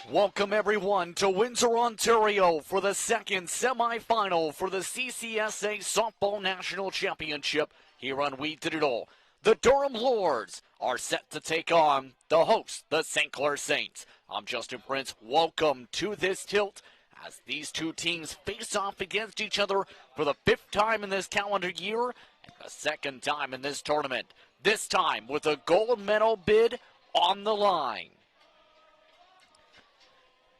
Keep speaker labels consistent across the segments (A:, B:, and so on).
A: Welcome everyone to Windsor, Ontario for the second semifinal for the CCSA Softball National Championship here on We Digital. The Durham Lords are set to take on the hosts, the St. Clair Saints. I'm Justin Prince. Welcome to this tilt as these two teams face off against each other for the fifth time in this calendar year and the second time in this tournament. This time with a gold medal bid on the line.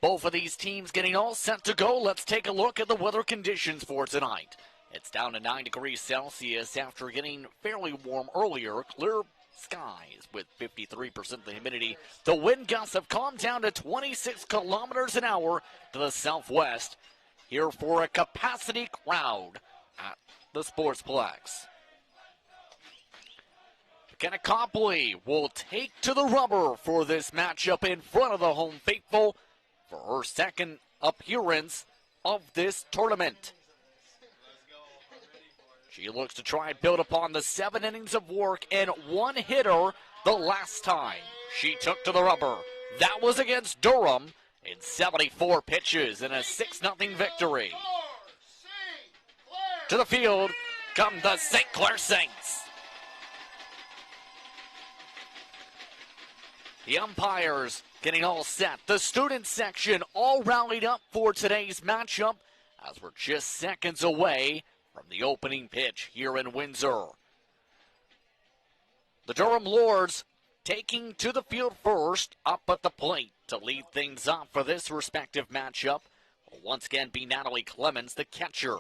A: Both of these teams getting all set to go. Let's take a look at the weather conditions for tonight. It's down to 9 degrees Celsius after getting fairly warm earlier. Clear skies with 53% of the humidity. The wind gusts have calmed down to 26 kilometers an hour to the southwest. Here for a capacity crowd at the Sportsplex. McKenna Copley will take to the rubber for this matchup in front of the home faithful for her second appearance of this tournament. She looks to try and build upon the 7 innings of work and one hitter the last time she took to the rubber. That was against Durham in 74 pitches in a 6-0 victory. To the field come the St. Clair Saints. The umpires getting all set. The student section all rallied up for today's matchup as we're just seconds away from the opening pitch here in Windsor. The Durham Lords taking to the field first, up at the plate to lead things off for this respective matchup. Will once again be Natalie Clemens, the catcher.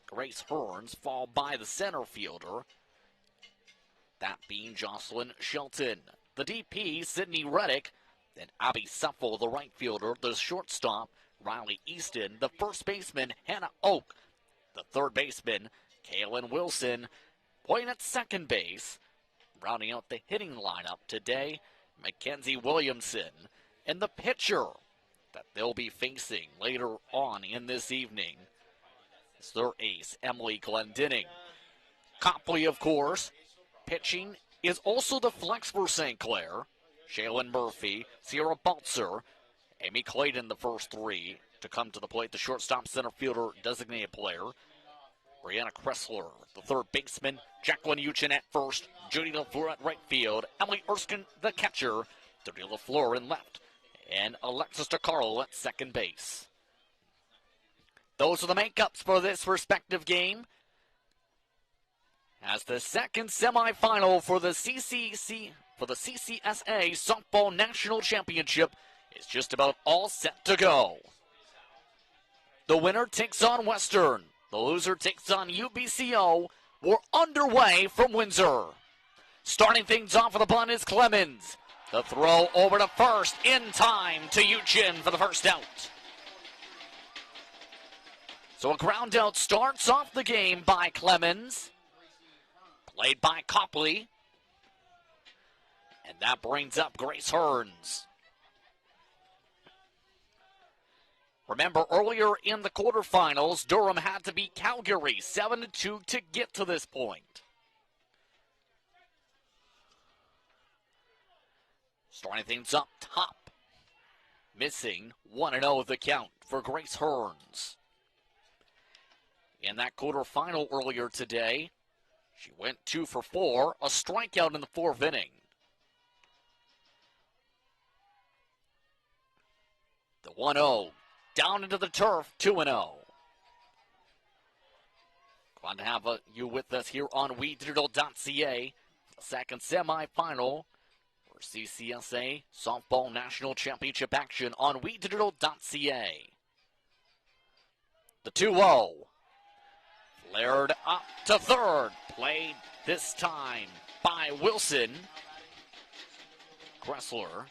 A: Grace Hearns followed by the center fielder, that being Jocelyn Shelton. The DP, Sydney Reddick, then Abby Suffel, the right fielder, the shortstop, Riley Easton, the first baseman, Hannah Oak, the third baseman, Kaylin Wilson, playing at second base, rounding out the hitting lineup today, Mackenzie Williamson, and the pitcher that they'll be facing later on in this evening is their ace, Emily Glendinning. Copley, of course, pitching is also the flex for St. Clair. Shaylin Murphy, Sierra Baltzer, Amy Clayton, the first three to come to the plate. The shortstop, center fielder, designated player. Brianna Kressler, the third baseman. Jacqueline Uchin at first. Judy Lafleur at right field. Emily Erskine, the catcher. Judy Lafleur in left. And Alexis DeCarlo at second base. Those are the makeups for this respective game, as the second semifinal for the CCSA Softball National Championship is just about all set to go. The winner takes on Western. The loser takes on UBCO. We're underway from Windsor. Starting things off with the bunt is Clemens. The throw over to first in time to Uchin for the first out. So a ground out starts off the game by Clemens. Played by Copley. And that brings up Grace Hearns. Remember, earlier in the quarterfinals, Durham had to beat Calgary 7-2 to get to this point. Starting things up top. Missing 1-0 the count for Grace Hearns. In that quarterfinal earlier today, she went 2 for 4, a strikeout in the fourth inning. The 1-0 down into the turf, 2-0. Glad to have you with us here on WeDigital.ca. The second semifinal for CCSA Softball National Championship action on WeDigital.ca. The 2-0. Flared up to third. Played this time by Wilson. Kressler.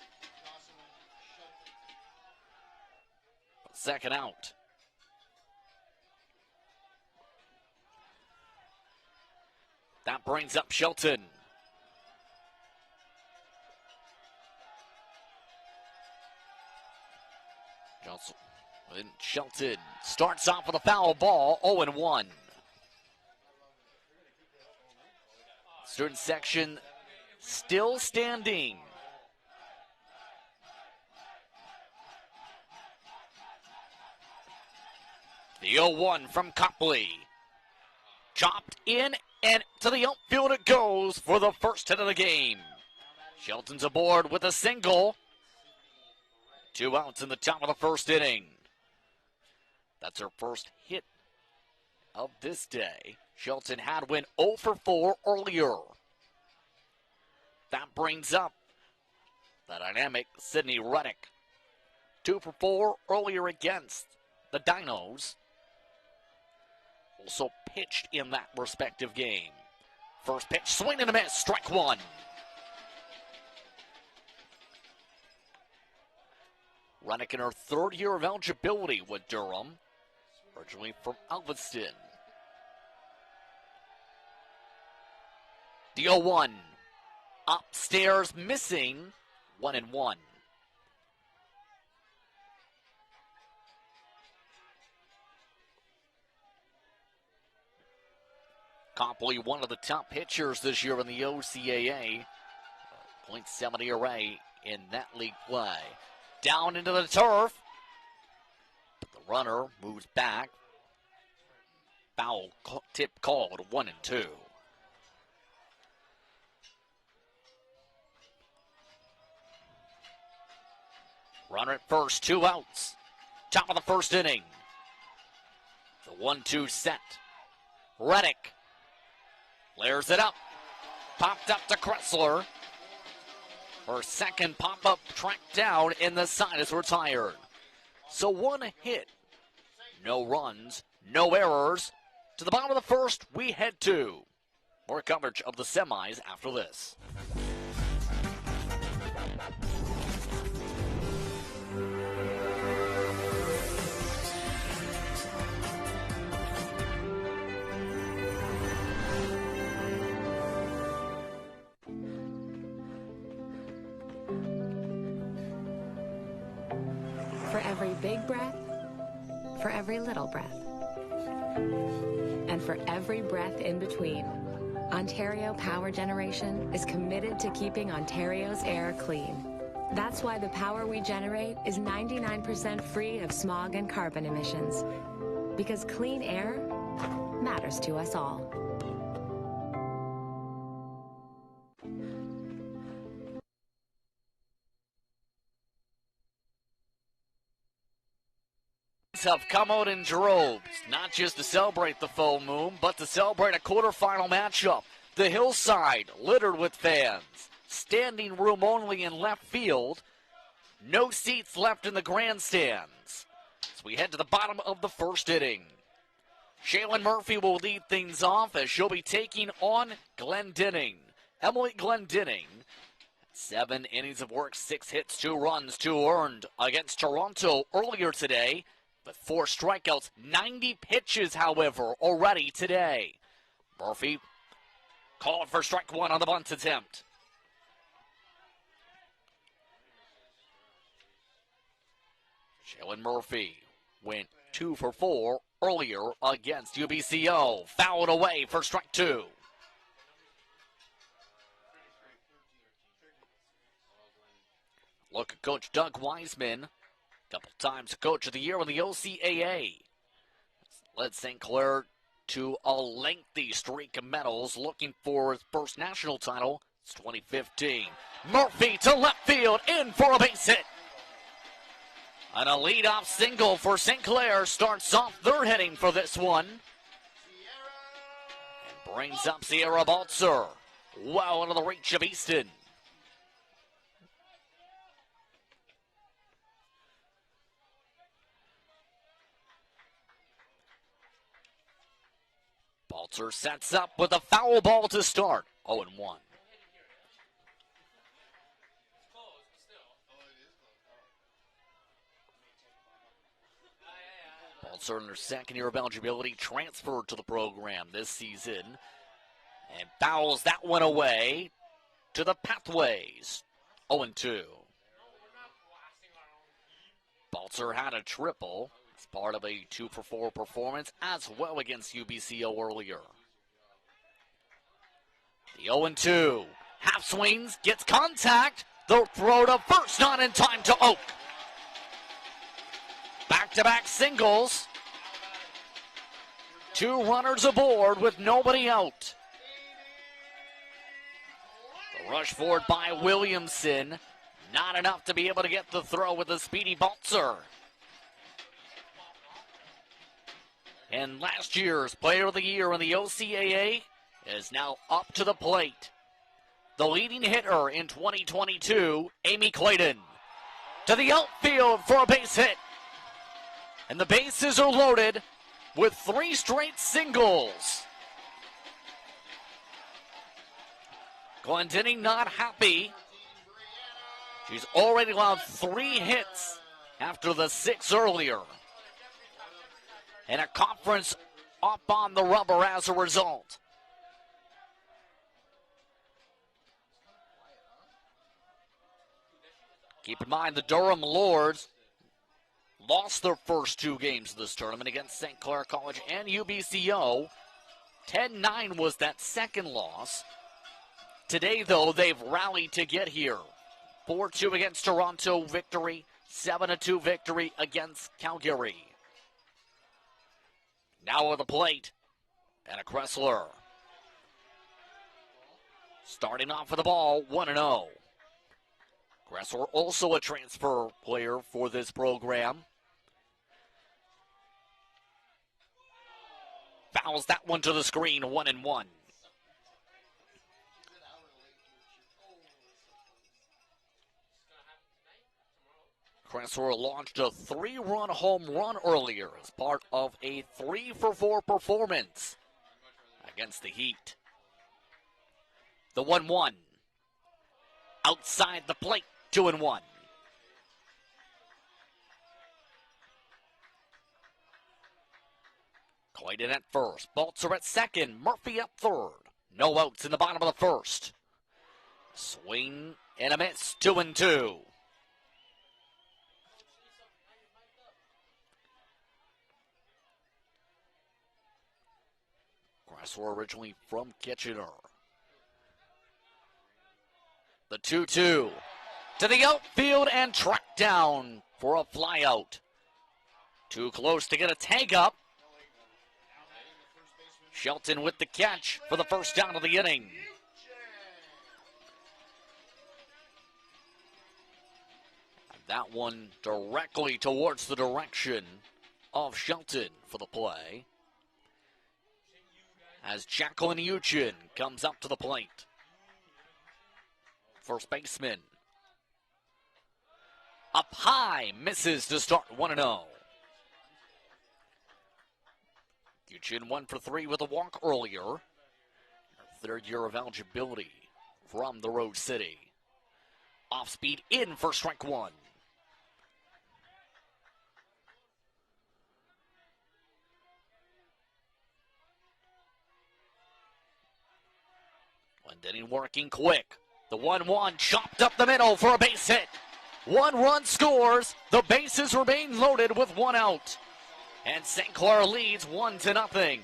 A: Second out. That brings up Shelton. Johnson. Shelton starts off with a foul ball, 0-1. Student section still standing. The 0-1 from Copley. Chopped in and to the outfield it goes for the first hit of the game. Shelton's aboard with a single. 2 outs in the top of the first inning. That's her first hit of this day. Shelton had went 0 for 4 earlier. That brings up the dynamic Sydney Reddick. 2 for 4 earlier against the Dinos. Also pitched in that respective game. First pitch, swing and a miss, strike 1. Reddick in her 3rd year of eligibility with Durham, originally from Galveston. The 0-1, upstairs missing, 1-1. Copley, one of the top pitchers this year in the OCAA. .70 ERA in that league play. Down into the turf. But the runner moves back. Foul tip called, 1-2. Runner at first, 2 outs. Top of the first inning. The 1-2 set. Reddick layers it up. Popped up to Kressler. Her second pop-up tracked down, and the side is retired. So 1 hit. No runs, no errors. To the bottom of the first, we head to more coverage of the semis after this.
B: For every big breath, for every little breath, and for every breath in between, Ontario Power Generation is committed to keeping Ontario's air clean. That's why the power we generate is 99% free of smog and carbon emissions. Because clean air matters to us all.
A: Have come out in droves, not just to celebrate the full moon, but to celebrate a quarterfinal matchup. The hillside littered with fans. Standing room only in left field. No seats left in the grandstands. As we head to the bottom of the first inning. Shaylin Murphy will lead things off as she'll be taking on Glendenning. Emily Glendenning. 7 innings of work, 6 hits, 2 runs, 2 earned against Toronto earlier today. With 4 strikeouts, 90 pitches, however, already today. Murphy called for strike 1 on the bunt attempt. Shaylin Murphy went 2 for 4 earlier against UBCO. Fouled away for strike 2. Look at Coach Doug Wiseman. Couple times Coach of the Year in the OCAA. Led St. Clair to a lengthy streak of medals, looking for his first national title. It's 2015. Murphy to left field, in for a base hit. And a leadoff single for St. Clair starts off their hitting for this one. And brings up Sierra Baltzer. Well into the reach of Easton. Baltzer sets up with a foul ball to start. 0-1. Baltzer in her 2nd year of eligibility, transferred to the program this season. And fouls that one away to the Pathways. 0-2. Baltzer had a triple. It's part of a 2 for 4 performance as well against UBCO earlier. The 0-2. Half swings, gets contact. The throw to first, not in time to Oak. Back-to-back singles. 2 runners aboard with nobody out. The rush forward by Williamson. Not enough to be able to get the throw with the speedy Baltzer. And last year's Player of the Year in the OCAA is now up to the plate. The leading hitter in 2022, Amy Clayton, to the outfield for a base hit. And the bases are loaded with 3 straight singles. Glendenning not happy. She's already allowed 3 hits after the 6 earlier. And a conference up on the rubber as a result. Keep in mind the Durham Lords lost their first 2 games of this tournament against St. Clair College and UBCO. 10-9 was that second loss. Today, though, they've rallied to get here. 4-2 against Toronto victory, 7-2 victory against Calgary. Now at the plate, and a Kressler. Starting off with the ball, 1-0. Kressler also a transfer player for this program. Fouls that one to the screen, 1-1. Kressler launched a 3-run home run earlier as part of a 3-for-4 performance against the Heat. The 1-1. Outside the plate, 2-1. Clayton at first, Baltzer at second, Murphy up third. No outs in the bottom of the first. Swing and a miss, 2-2. Kressler originally from Kitchener. The 2-2 to the outfield and tracked down for a flyout. Too close to get a tag up. Shelton with the catch for the first down of the inning. And that one directly towards the direction of Shelton for the play. As Jacqueline Uchin comes up to the plate. First baseman. Up high, misses to start 1-0. Uchin 1 for 3 with a walk earlier. Her 3rd year of eligibility from the Road City. Off speed in for strike 1. Glendenning working quick. The 1-1 chopped up the middle for a base hit. 1 run scores. The bases remain loaded with 1 out. And St. Clair leads 1-0.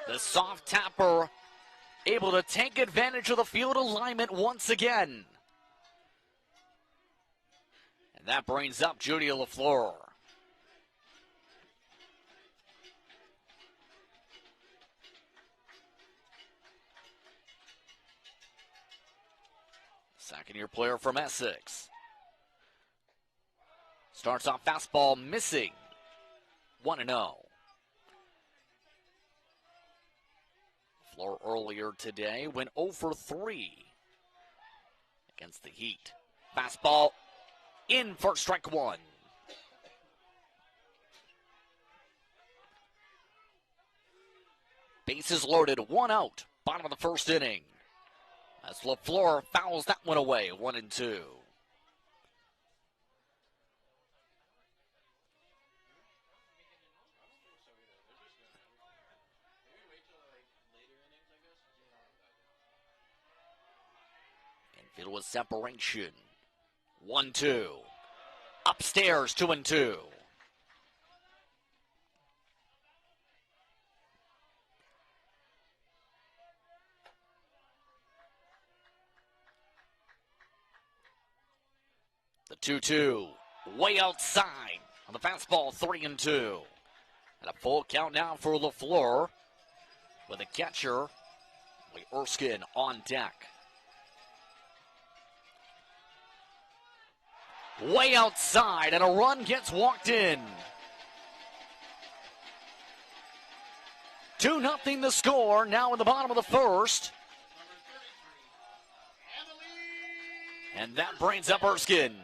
A: The soft tapper able to take advantage of the field alignment once again. And that brings up Judy Lafleur. Second-year player from Essex. Starts off fastball missing. 1-0. Floor earlier today went 0 for 3 against the Heat. Fastball in for strike 1. Bases loaded, 1 out. Bottom of the first inning. As Lafleur fouls that one away, 1-2. Infield with separation. 1-2. Upstairs, 2-2. The 2-2 way outside on the fastball, 3-2. And a full count now for Lafleur with the catcher, Erskine, on deck. Way outside, and a run gets walked in. 2-0 the score, now in the bottom of the first. And that brings up Erskine.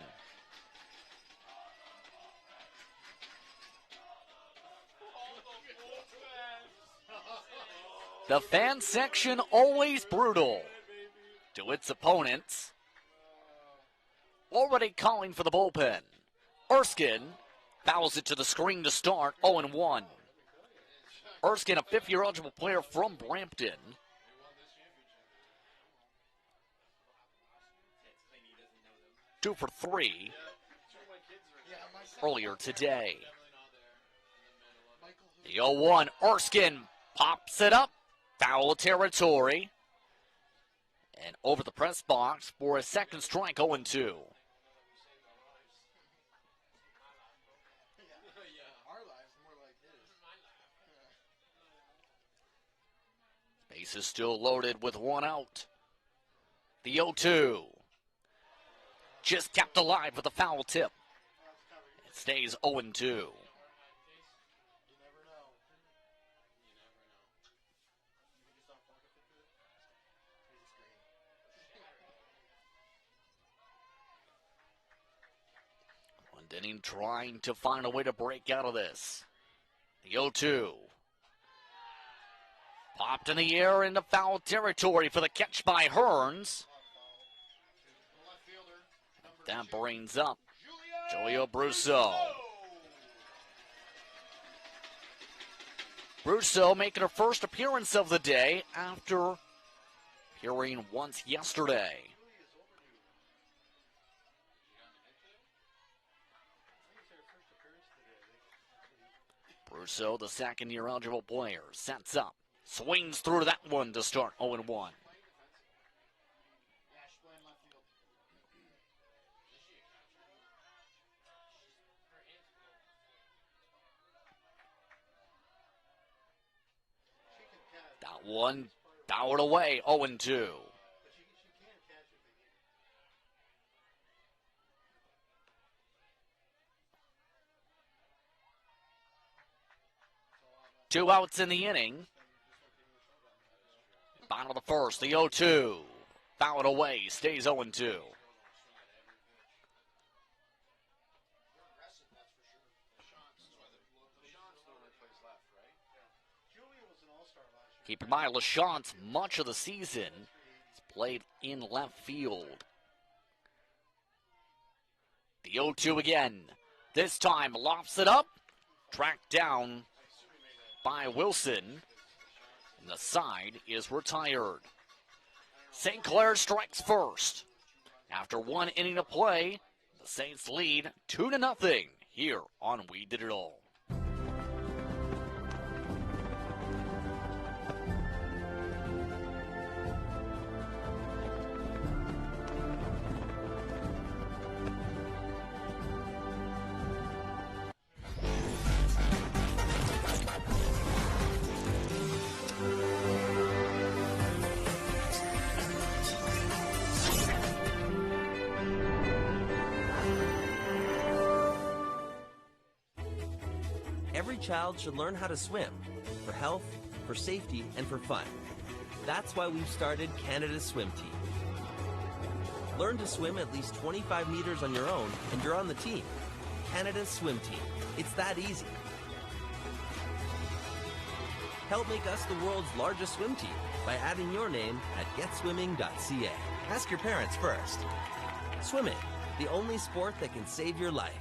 A: The fan section always brutal to its opponents. Already calling for the bullpen. Erskine fouls it to the screen to start, 0-1. Erskine, a fifth-year eligible player from Brampton. Two for three earlier today. The 0-1, Erskine pops it up, foul territory. And over the press box for a second strike, 0-2. Base is still loaded with one out. The 0-2. Just kept alive with a foul tip. It stays 0-2. Inning trying to find a way to break out of this. The 0-2. Popped in the air into foul territory for the catch by Hearns. That brings up Julio Brusso. Brusso making her first appearance of the day after appearing once yesterday. Brusso, the second-year eligible player, sets up. Swings through that one to start 0-1. That one powered away, 0-2. Two outs in the inning. Bottom of the first, the 0-2. Fouled away, stays 0-2. Keep in mind, LaChance, much of the season, has played in left field. The 0-2 again. This time, lofts it up. Tracked down by Wilson. And the side is retired. St. Clair strikes first. After one inning of play, the Saints lead 2-0 here on We Did It All.
C: Every child should learn how to swim, for health, for safety, and for fun. That's why we've started Canada's Swim Team. Learn to swim at least 25 meters on your own, and you're on the team. Canada's Swim Team. It's that easy. Help make us the world's largest swim team by adding your name at getswimming.ca. Ask your parents first. Swimming, the only sport that can save your life.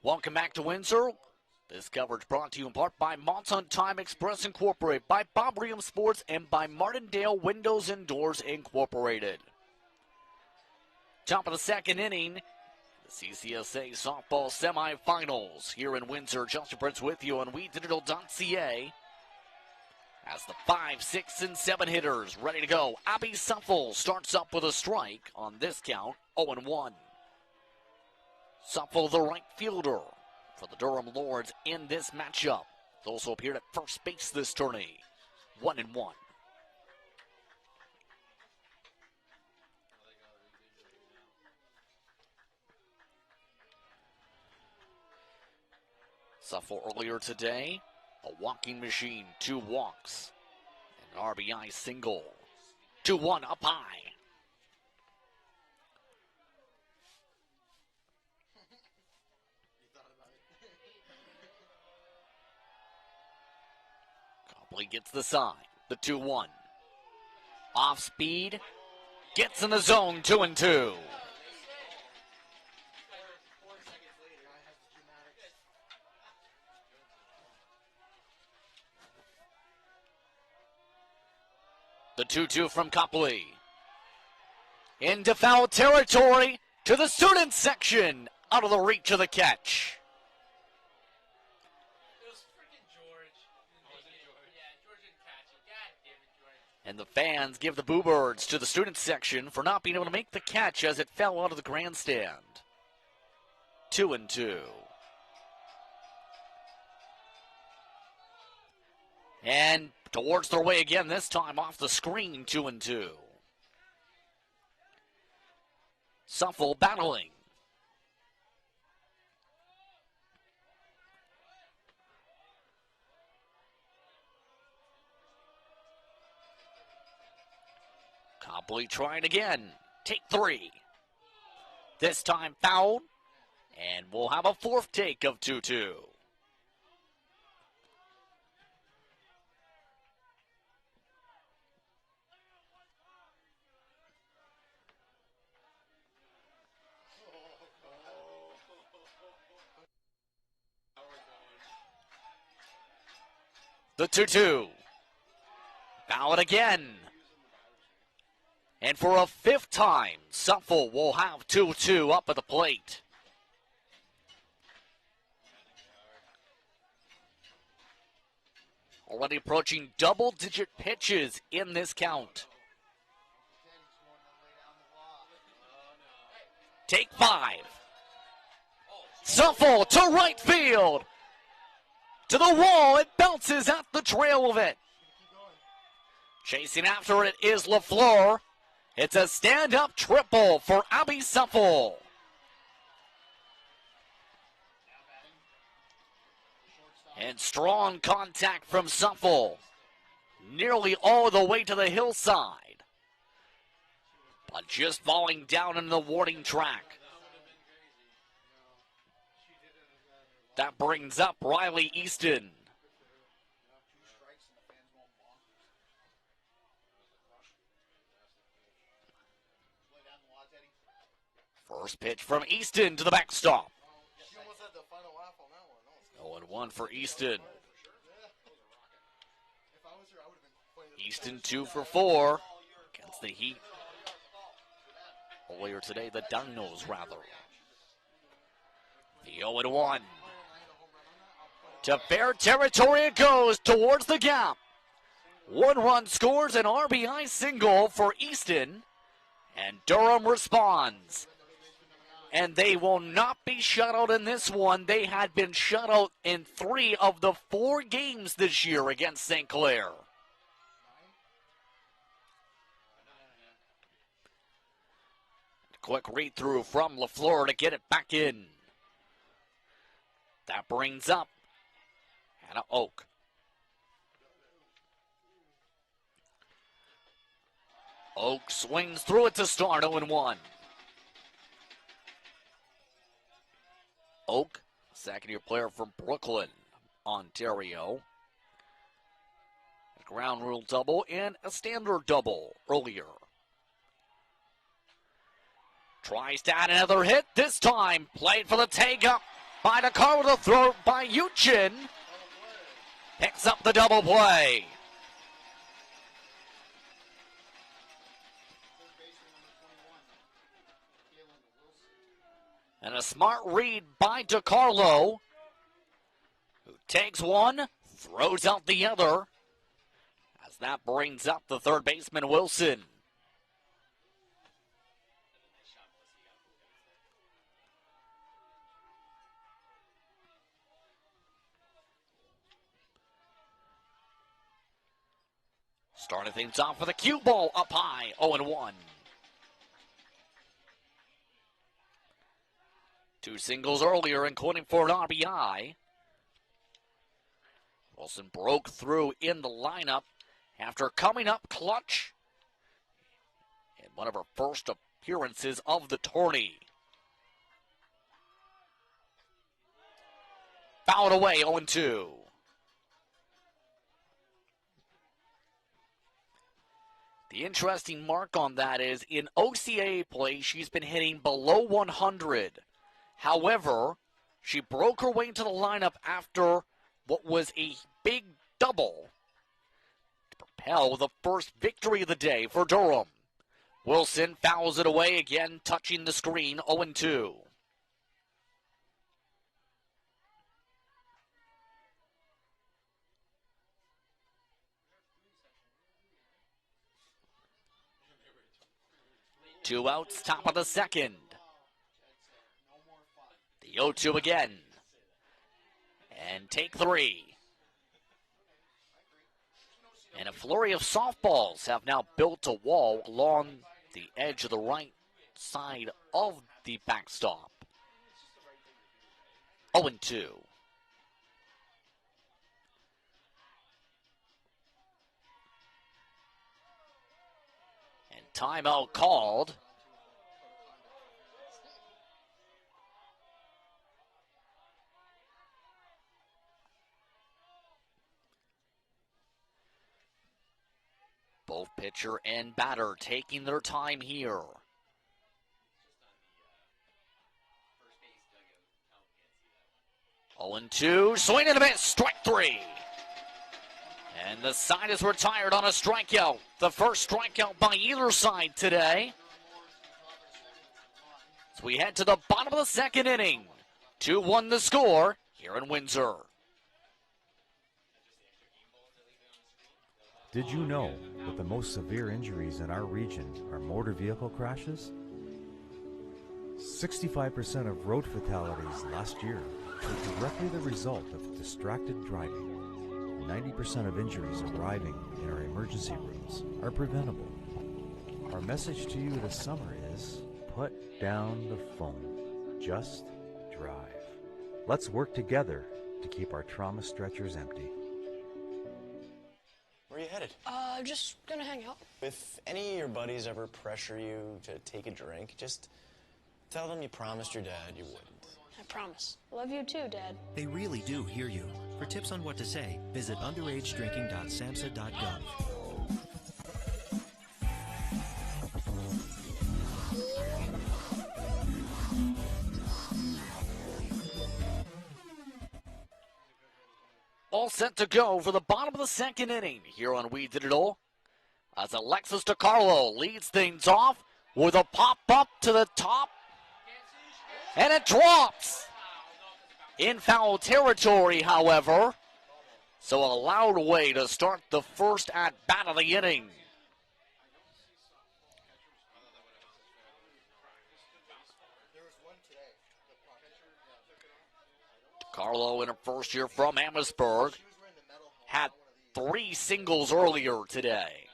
A: Welcome back to Windsor. This coverage brought to you in part by Monson Time Express Incorporated, by Bob Ream Sports, and by Martindale Windows and Doors Incorporated. Top of the second inning, the CCSA softball semifinals here in Windsor. Justin Prince with you on WeDigital.ca. As the 5, 6, and 7 hitters ready to go. Abby Suffel starts up with a strike on this count, 0-1. Suffel, the right fielder for the Durham Lords in this matchup. He also appeared at first base this tourney, 1-1. Suffel earlier today, a walking machine, 2 walks, an RBI single. 2-1 up high. Copley gets the sign, the 2-1. Off speed, gets in the zone, 2-2. The 2-2 from Copley. Into foul territory to the student section. Out of the reach of the catch. And the fans give the Boo Birds to the student section for not being able to make the catch as it fell out of the grandstand. 2-2. And towards their way again, this time off the screen, 2-2. Suffel battling. Copley trying again. Take 3. This time fouled. And we'll have a 4th take of 2-2. The 2-2. Foul it again. And for a 5th time, Suffel will have 2-2 up at the plate. Already approaching double-digit pitches in this count. Take 5. Suffel to right field. To the wall, it bounces at the trail of it. Chasing after it is Lafleur. It's a stand-up triple for Abby Suffel. And strong contact from Suffel. Nearly all the way to the hillside. But just falling down in the warning track. That brings up Riley Easton. First pitch from Easton to the backstop. 0-1 for Easton. Easton 2 for 4 against the Heat. Earlier today, the Dinos rather. The 0-1. To fair territory it goes towards the gap. 1 run scores, an RBI single for Easton. And Durham responds. And they will not be shut out in this one. They had been shut out in 3 of the 4 games this year against St. Clair. Quick read-through from Lafleur to get it back in. That brings up Hannah Oak. Oak swings through it to start, 0-1. Oak, second-year player from Brooklyn, Ontario. A ground rule double and a standard double earlier. Tries to add another hit, this time played for the take-up by the car with a throw by Uchin. Picks up the double play. And a smart read by DiCarlo, who takes one, throws out the other, as that brings up the third baseman, Wilson. Starting things off with a cue ball up high, 0-1. Two singles earlier, including for an RBI. Wilson broke through in the lineup after coming up clutch in one of her first appearances of the tourney. Fouled away, 0-2. The interesting mark on that is in OCA play, she's been hitting below 100. However, she broke her way into the lineup after what was a big double to propel the first victory of the day for Durham. Wilson fouls it away again, touching the screen, 0-2. Two outs, top of the second. The 0-2 again. And take three. And a flurry of softballs have now built a wall along the edge of the right side of the backstop. 0-2. And timeout called. Both pitcher and batter taking their time here. 0-2, swing and a miss, strike three. And the side is retired on a strikeout. The first strikeout by either side today. As we head to the bottom of the second inning. 2-1 the score here in Windsor.
D: Did you know that the most severe injuries in our region are motor vehicle crashes? 65% of road fatalities last year were directly the result of distracted driving. 90% of injuries arriving in our emergency rooms are preventable. Our message to you this summer is, put down the phone. Just drive. Let's work together to keep our trauma stretchers empty.
E: Where are you headed?
F: Just gonna hang out.
E: If any of your buddies ever pressure you to take a drink, just tell them you promised your dad you wouldn't.
F: I promise. Love you too, Dad.
G: They really do hear you. For tips on what to say, visit underagedrinking.samhsa.gov.
A: All set to go for the bottom of the second inning here on We Digital. As Alexis DiCarlo leads things off with a pop-up to the top. And it drops in foul territory, however. So a loud way to start the first at-bat of the inning. DiCarlo in her first year from Amherstburg had 3 singles earlier today.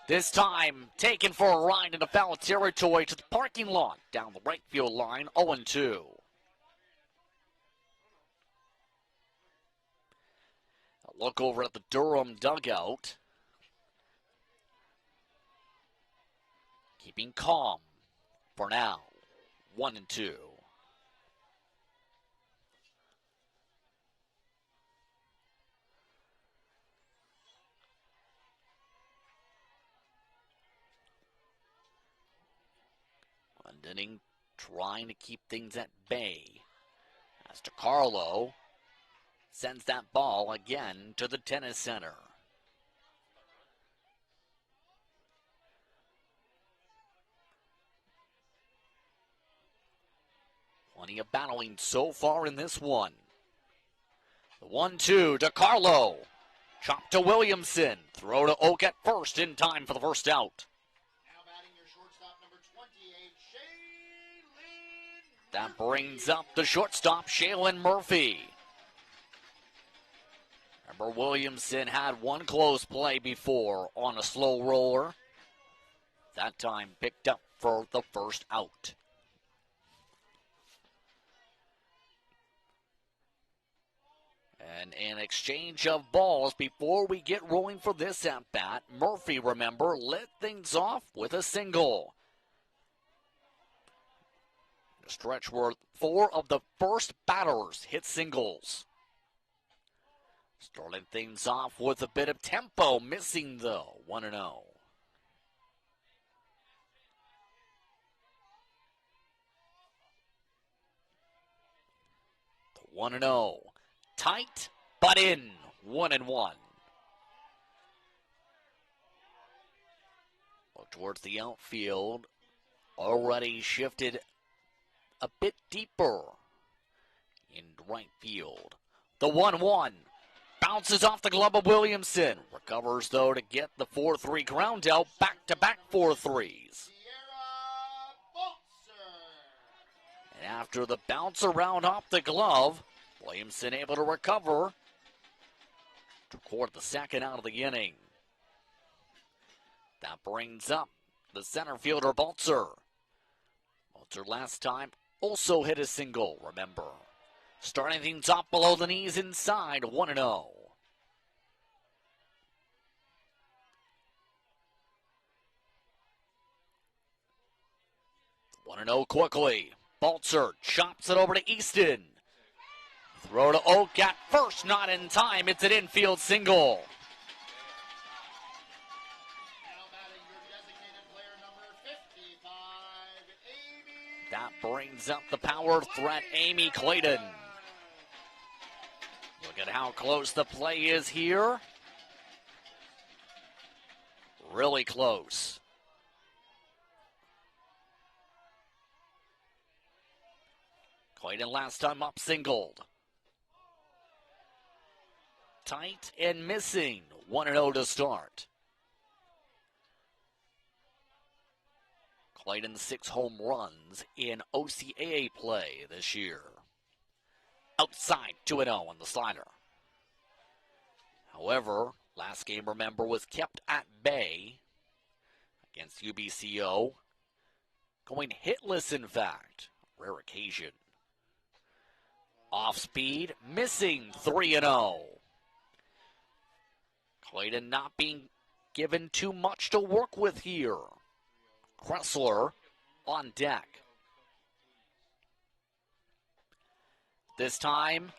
A: This time taken for a ride into foul territory to the parking lot down the right field line, 0-2. A look over at the Durham dugout. Keeping calm for now, 1-2. Inning trying to keep things at bay as DiCarlo sends that ball again to the tennis center. Plenty of battling so far in this one. The 1-2 to Carlo. Chop to Williamson. Throw to Oak at first in time for the first out.
H: Now batting your shortstop, number 28, Shaylin.
A: That brings up the shortstop, Shaylin Murphy. Remember, Williamson had one close play before on a slow roller. That time picked up for the first out. And an exchange of balls before we get rolling for this at-bat. Murphy, remember, led things off with a single. A stretch where 4 of the first batters hit singles. Starting things off with a bit of tempo, missing though, 1-0. The 1-0. Tight, but in, 1-1. Look towards the outfield. Already shifted a bit deeper in right field. The 1-1. Bounces off the glove of Williamson. Recovers, though, to get the 4-3 ground out. Back-to-back 4-3s. And after the bounce around off the glove, Williamson able to recover to record the second out of the inning. That brings up the center fielder, Baltzer. Baltzer last time also hit a single, remember. Starting things off below the knees inside, 1-0. 1-0 quickly. Baltzer chops it over to Easton. Throw to Oak at first, not in time. It's an infield single. That brings up the power threat, Amy Clayton. Look at how close the play is here. Really close. Clayton last time up singled. Tight and missing. 1-0 to start. Clayton 6 home runs in OCAA play this year. Outside 2-0 on the slider. However, last game, remember, was kept at bay against UBCO. Going hitless, in fact. Rare occasion. Off speed, missing 3-0. Clayton not being given too much to work with here. Kressler on deck. This time,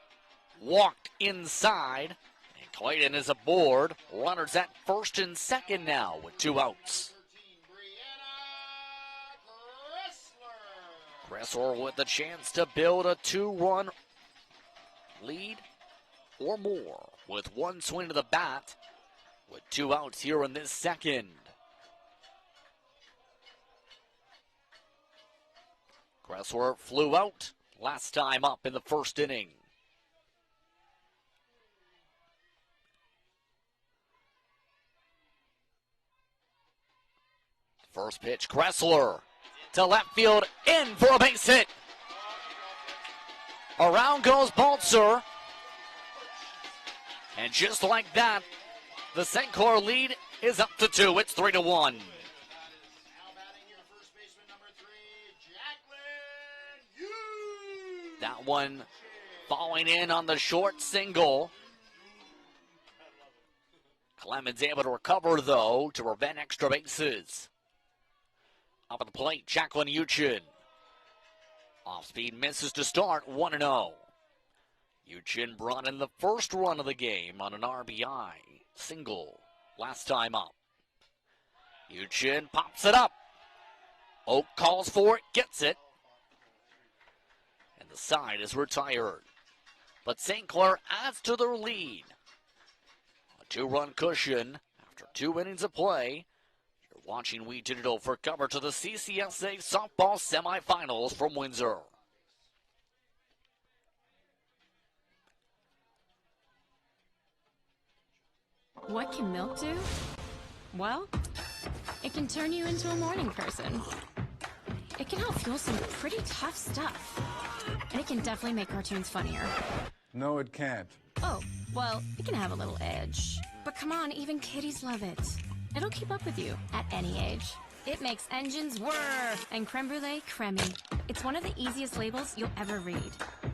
A: walked inside, and Clayton is aboard. Runners at first and second now with 2 outs. Kressler with the chance to build a 2-run lead or more with 1 swing to the bat with 2 outs here in this second. Kressler flew out last time up in the first inning. First pitch, Kressler to left field, in for a base hit. Around goes Baltzer. And just like that, the St. Clair lead is up to 2. It's 3-1. That one falling in on the short single. Clemens able to recover, though, to prevent extra bases. Up at the plate, Jacqueline Uchin. Off speed misses to start, 1-0. Uchin brought in the first run of the game on an RBI single last time up. Uchin pops it up. Oak calls for it, gets it. And the side is retired. But St. Clair adds to their lead. A 2-run cushion after 2 innings of play. You're watching We Digital for coverage of the CCSA softball semifinals from Windsor.
I: What can milk do? Well, it can turn you into a morning person. It can help fuel some pretty tough stuff. And it can definitely make cartoons funnier.
J: No, it can't.
I: Oh, well, it can have a little edge. But come on, even kitties love it. It'll keep up with you at any age. It makes engines whir and creme brulee creamy. It's one of the easiest labels you'll ever read.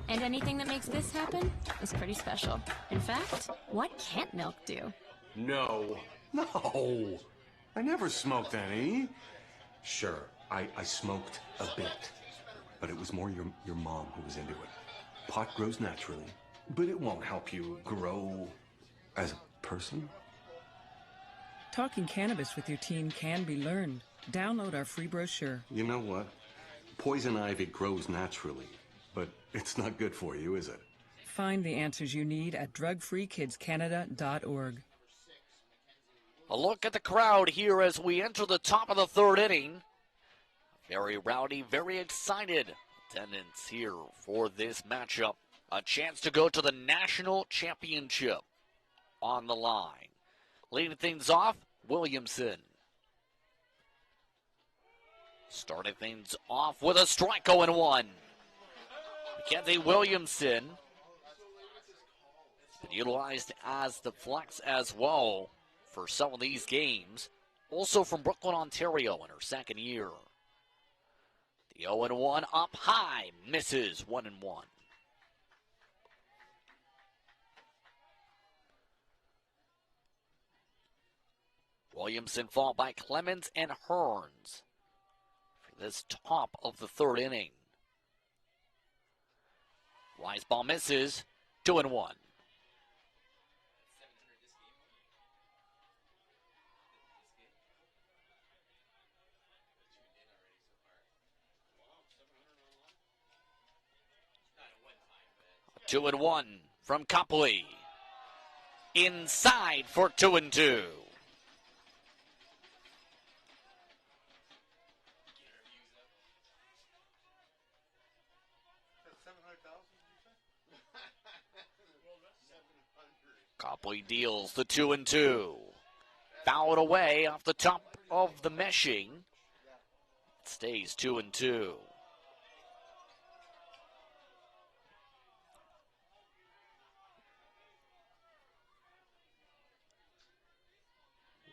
I: And anything that makes this happen is pretty special. In fact, what can't milk do?
K: No. I never smoked any. Sure, I smoked a bit. But it was more your mom who was into it. Pot grows naturally, but it won't help you grow as a person.
L: Talking cannabis with your teen can be learned. Download our free brochure.
K: You know what? Poison ivy grows naturally, but it's not good for you, is it?
L: Find the answers you need at drugfreekidscanada.org.
A: A look at the crowd here as we enter the top of the third inning. Very rowdy, very excited attendance here for this matchup. A chance to go to the national championship on the line. Leading things off, Williamson. Starting things off with a strike 0-1. Mackenzie Williamson been utilized as the flex as well for some of these games. Also from Brooklyn, Ontario in her second year. The 0-1 up high, misses 1-1. Williamson fought by Clemens and Hearns for this top of the third inning. Wise ball misses, 2-1. Two and one from Copley. Inside for 2-2. Copley deals the 2-2. Fouled away off the top of the meshing. It stays 2-2.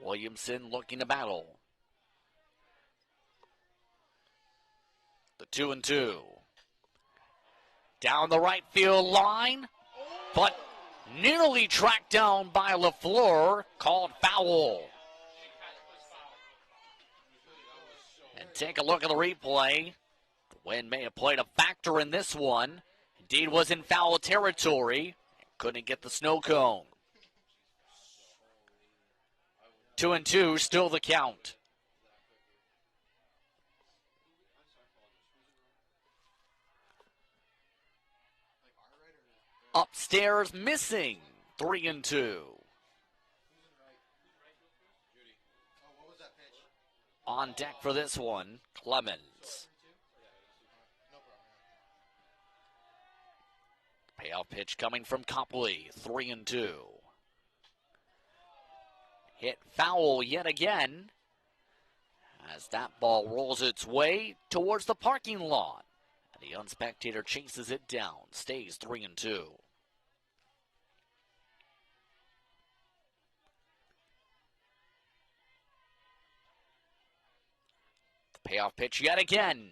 A: Williamson looking to battle. The 2-2. Down the right field line, but nearly tracked down by Lafleur, called foul. And take a look at the replay. The wind may have played a factor in this one. Indeed was in foul territory. Couldn't get the snow cone. 2-2, still the count. Upstairs missing, 3-2. On deck for this one, Clemens. Payoff pitch coming from Copley, 3-2. Hit foul yet again as that ball rolls its way towards the parking lot. And the unspectator chases it down, stays 3-2. The payoff pitch yet again.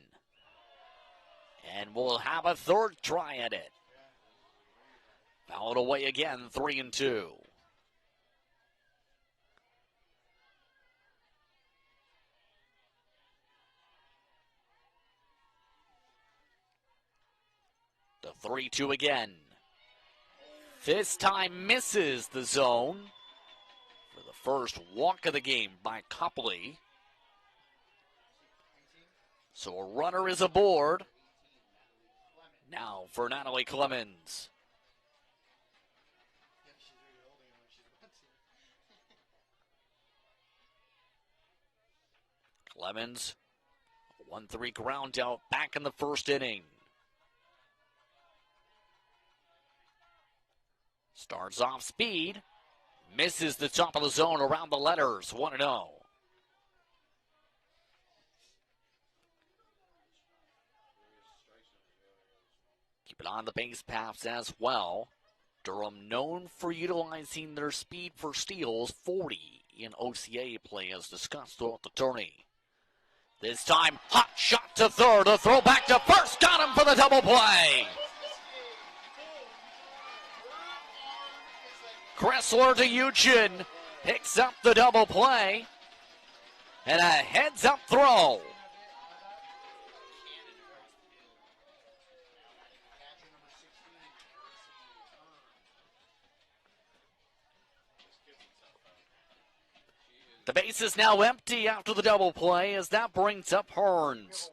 A: And we'll have a third try at it. Fouled away again, 3-2. The 3-2 again. This time misses the zone for the first walk of the game by Copley. So a runner is aboard. Now for Natalie Clemens. Clemens, 1-3 ground out back in the first inning. Starts off speed, Misses the top of the zone around the letters, 1-0. Keep it on the base paths as well. Durham known for utilizing their speed for steals, 40 in OCA play as discussed throughout the tourney. This time, hot shot to third, a throw back to first, got him for the double play. Kressler to Eugen, picks up the double play, and a heads-up throw. The base is now empty after the double play as that brings up Hearns.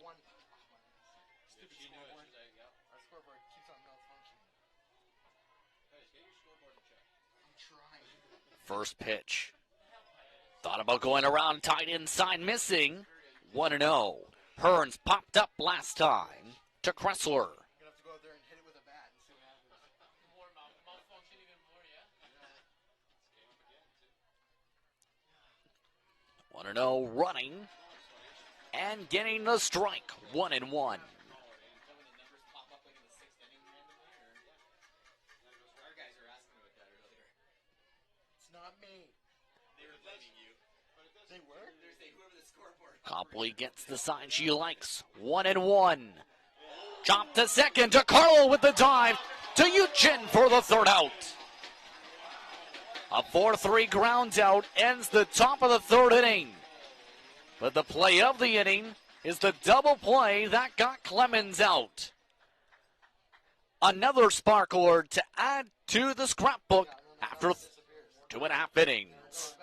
A: First pitch. Thought about going around tight inside, missing. 1-0. Hearns popped up last time to Kressler. 1-0 running and getting the strike. 1-1. Copley gets the sign she likes. 1-1. Chop to second to Carlo with the dive to Eugen for the third out. A 4-3 ground out ends the top of the third inning. But the play of the inning is the double play that got Clemens out. Another sparkler to add to the scrapbook after 2.5 innings.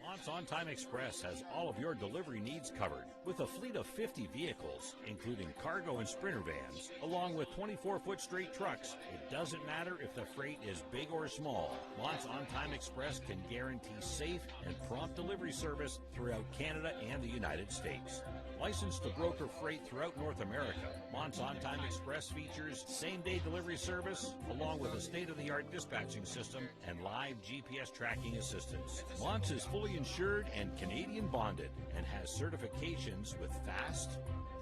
J: Mott's On Time Express has all of your delivery needs covered with a fleet of 50 vehicles, including cargo and sprinter vans, along with 24-foot straight trucks. It doesn't matter if the freight is big or small. Mott's On Time Express can guarantee safe and prompt delivery service throughout Canada and the United States. Licensed to broker freight throughout North America, Mott's On Time Express features same-day delivery service, along with a state-of-the-art dispatching system and live GPS tracking assistance. Mott's is fully insured and Canadian bonded and has certifications with FAST,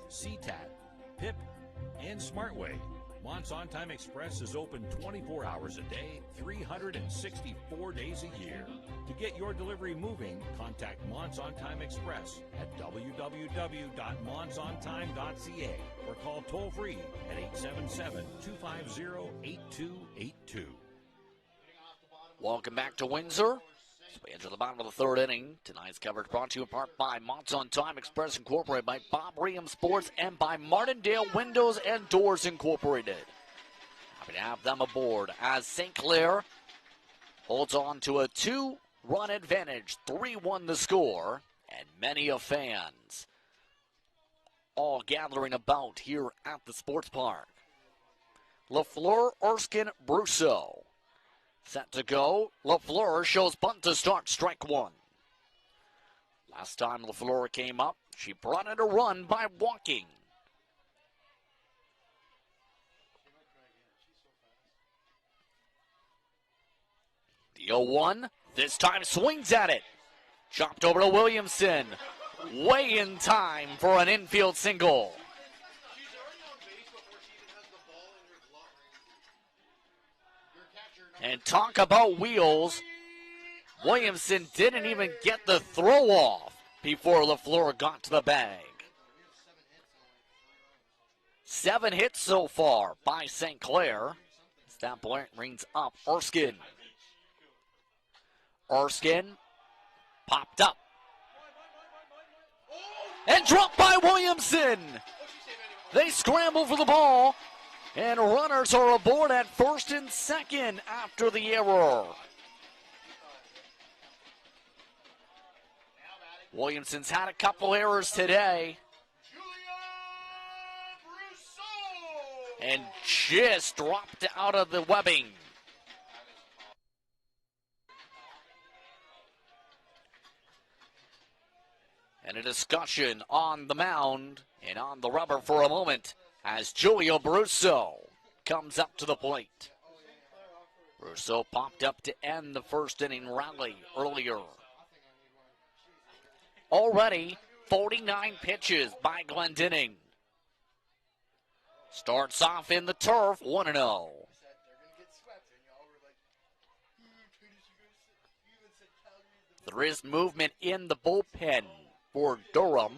J: CTAT, PIP, and SmartWay. Mott's On Time Express is open 24 hours a day, 364 days a year. To get your delivery moving, contact Mott's On Time Express at www.mottsontime.ca or call toll-free at 877-250-8282.
A: Welcome back to Windsor. As we enter the bottom of the third inning, tonight's coverage brought to you in part by Mott's On Time Express Incorporated, by Bob Ream Sports, and by Martindale Windows and Doors Incorporated. Happy to have them aboard as St. Clair holds on to a 2-run advantage, 3-1 the score, and many of fans all gathering about here at the sports park. Lafleur, Erskine, Brousseau. Set to go. Lafleur shows bunt to start, strike one. Last time Lafleur came up, she brought in a run by walking. The 0-1, this time swings at it. Chopped over to Williamson. Way in time for an infield single. And talk about wheels. Williamson didn't even get the throw off before Lafleur got to the bag. 7 hits so far by St. Clair. That brings up Erskine. Erskine popped up. And dropped by Williamson. They scramble for the ball. And runners are aboard at first and second after the error. Williamson's had a couple errors today. And just dropped out of the webbing. And a discussion on the mound and on the rubber for a moment as Julio Brousseau comes up to the plate. Rousseau popped up to end the first inning rally earlier. Already 49 pitches by Glendinning. Starts off in the turf, 1-0. There is movement in the bullpen for Durham.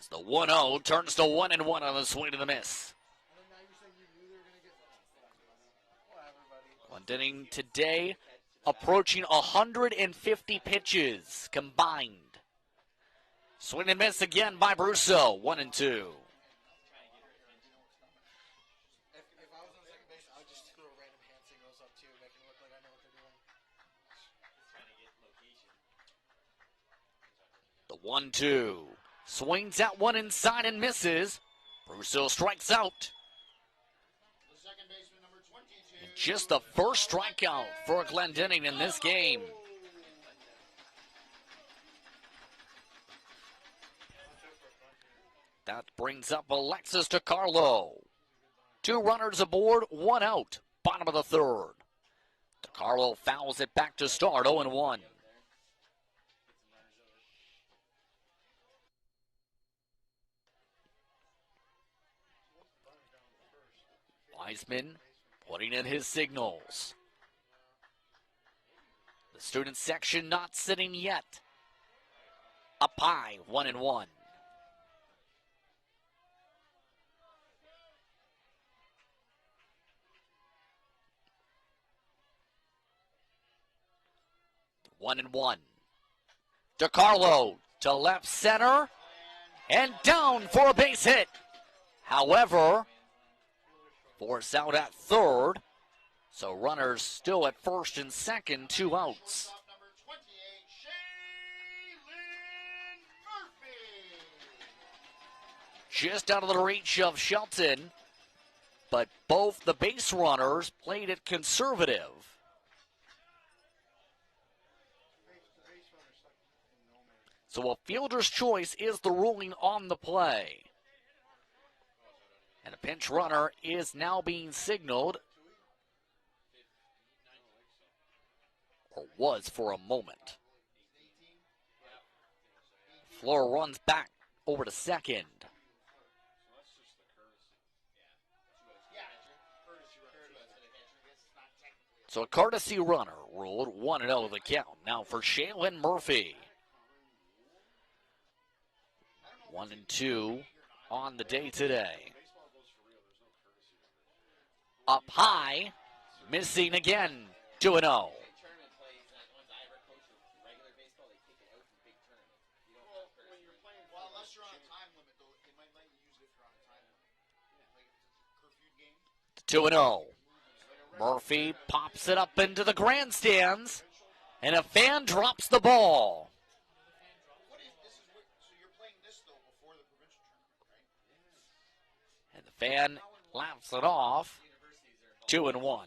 A: As the 1-0 turns to 1-1 on the swing to the miss. Glendinning today approaching 150 pitches combined. Swing and miss again by Brousseau, 1-2. The 1-2. Swings at one inside and misses. Brousseau strikes out. And just the first strikeout for Glendinning in this game. That brings up Alexis DiCarlo. 2 runners aboard, 1 out. Bottom of the third. DiCarlo fouls it back to start, 0-1. Wiseman putting in his signals. The student section not sitting yet. Up high, 1-1. One and one. DiCarlo to left center and down for a base hit. However, force out at third. So runners still at first and second, 2 outs. Just out of the reach of Shelton, but both the base runners played it conservative. So a fielder's choice is the ruling on the play. And a pinch runner is now being signaled, or was for a moment. Lafleur runs back over to second. So a courtesy runner ruled, 1-0 the count. Now for Shaylin Murphy. 1-2 on the day today. Up high, missing again, 2-0. Two and 0. Murphy pops it up into the grandstands, and a fan drops the ball. And the fan laughs it off. 2-1.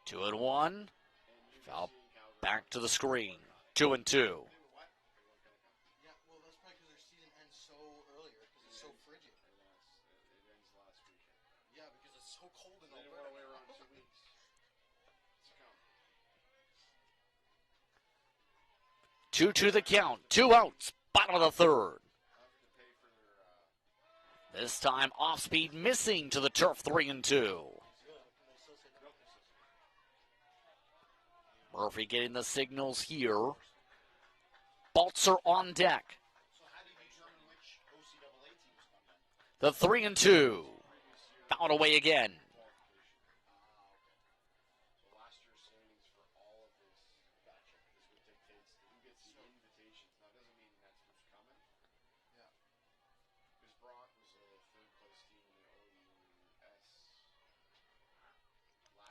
A: 2-1. Foul back to the screen. 2-2. Two to the count. 2 outs. Bottom of the third. This time off speed missing to the turf. 3-2. Murphy getting the signals here. Baltzer on deck. The 3-2. Fouled away again.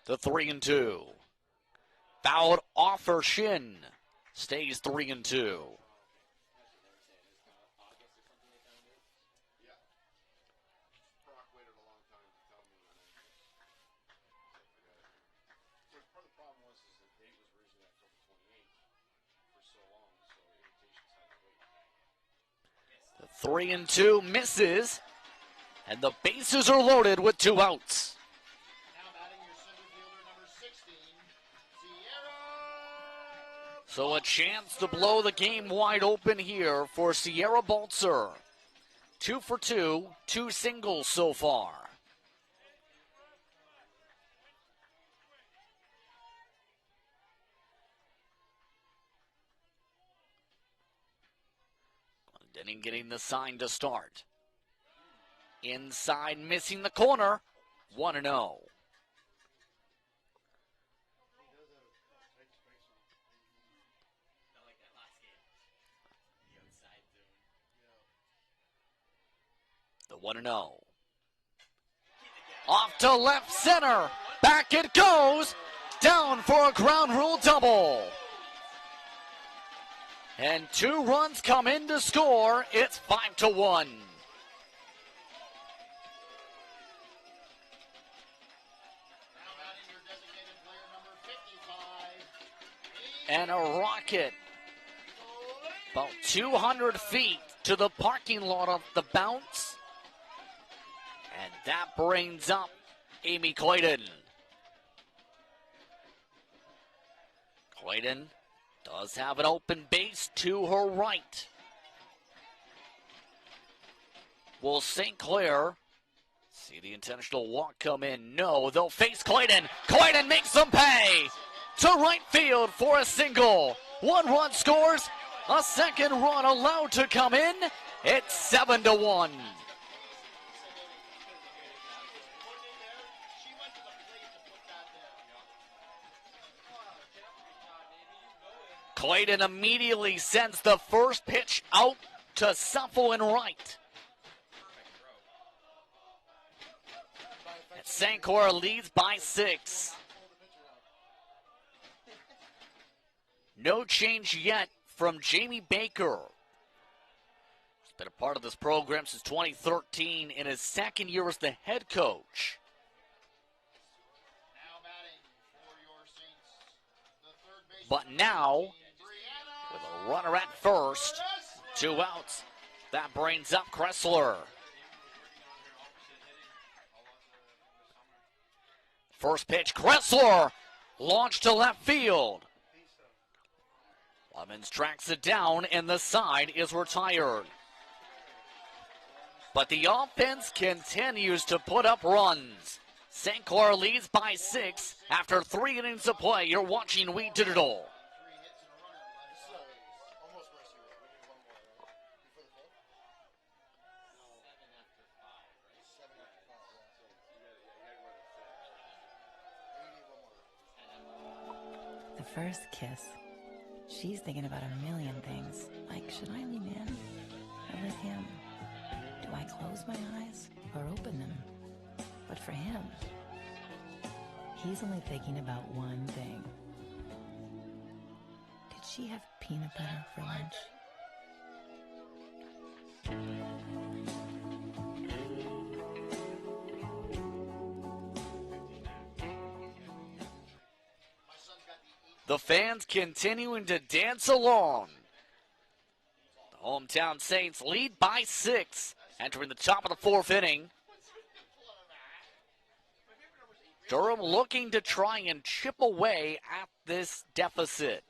A: The 3-2. Fouled off her shin. Stays 3-2. 3-2 misses, and the bases are loaded with 2 outs.
H: Now batting your center fielder, number 16, Sierra.
A: So a chance to blow the game wide open here for Sierra Baltzer. 2 for 2, 2 singles so far. Denning getting the sign to start. Inside, missing the corner. 1-0. The 1-0. Off to left center. Back it goes. Down for a ground rule double. And 2 runs come in to score. It's 5-1. And a rocket about 200 feet to the parking lot of the bounce. And that brings up Amy Clayton. Clayton does have an open base to her right. Will St. Clair see the intentional walk come in? No, they'll face Clayton. Clayton makes them pay to right field for a single. 1 run scores, a second run allowed to come in. It's 7-1. Clayton immediately sends the first pitch out to Suffle and right. And St. Clair leads by 6. No change yet from Jamie Baker. He's been a part of this program since 2013 in his second year as the head coach. But now, with a runner at first, 2 outs, that brings up Kressler. First pitch, Kressler launched to left field. Clemens tracks it down, and the side is retired. But the offense continues to put up runs. St. Clair leads by 6 after 3 innings of play. You're watching We Digital.
M: The first kiss. She's thinking about a million things, like, should I lean in or let him? Do I close my eyes or open them? But for him, he's only thinking about one thing. Did she have peanut butter for lunch?
A: The fans continuing to dance along. The hometown Saints lead by 6, entering the top of the 4th inning. Durham looking to try and chip away at this deficit.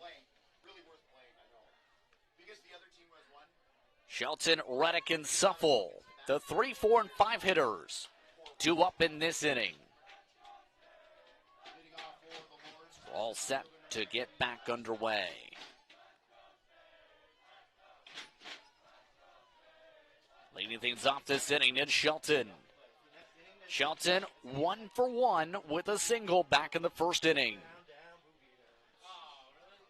A: Shelton, Reddick, and Suffle, the 3, 4, and 5 hitters, 2 up in this inning. We're all set to get back underway. Leading things off this inning is Shelton. Shelton 1 for 1 with a single back in the first inning.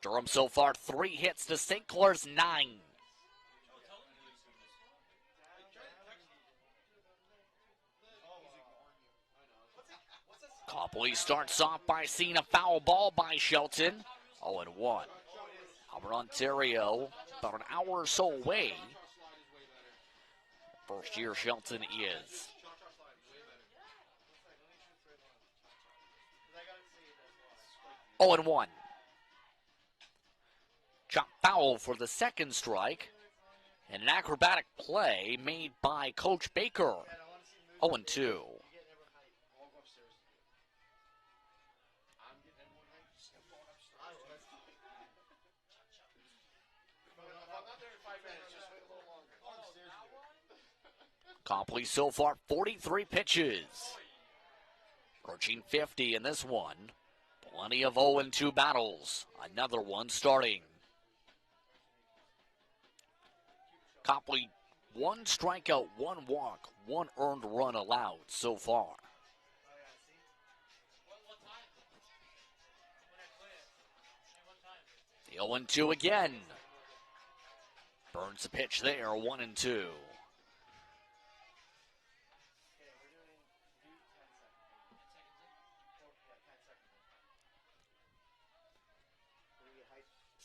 A: Durham so far 3 hits to St. Clair's 9. Copley starts off by seeing a foul ball by Shelton. 0-1. Albert, Ontario, about an hour or so away. First year Shelton is. Oh, and 1. Chop foul for the second strike. And an acrobatic play made by Coach Baker. 0-2. Copley so far 43 pitches. Approaching 50 in this one. Plenty of 0-2 battles. Another one starting. Copley, 1 strikeout, 1 walk, 1 earned run allowed so far. The 0-2 again. Burns the pitch there, 1-2.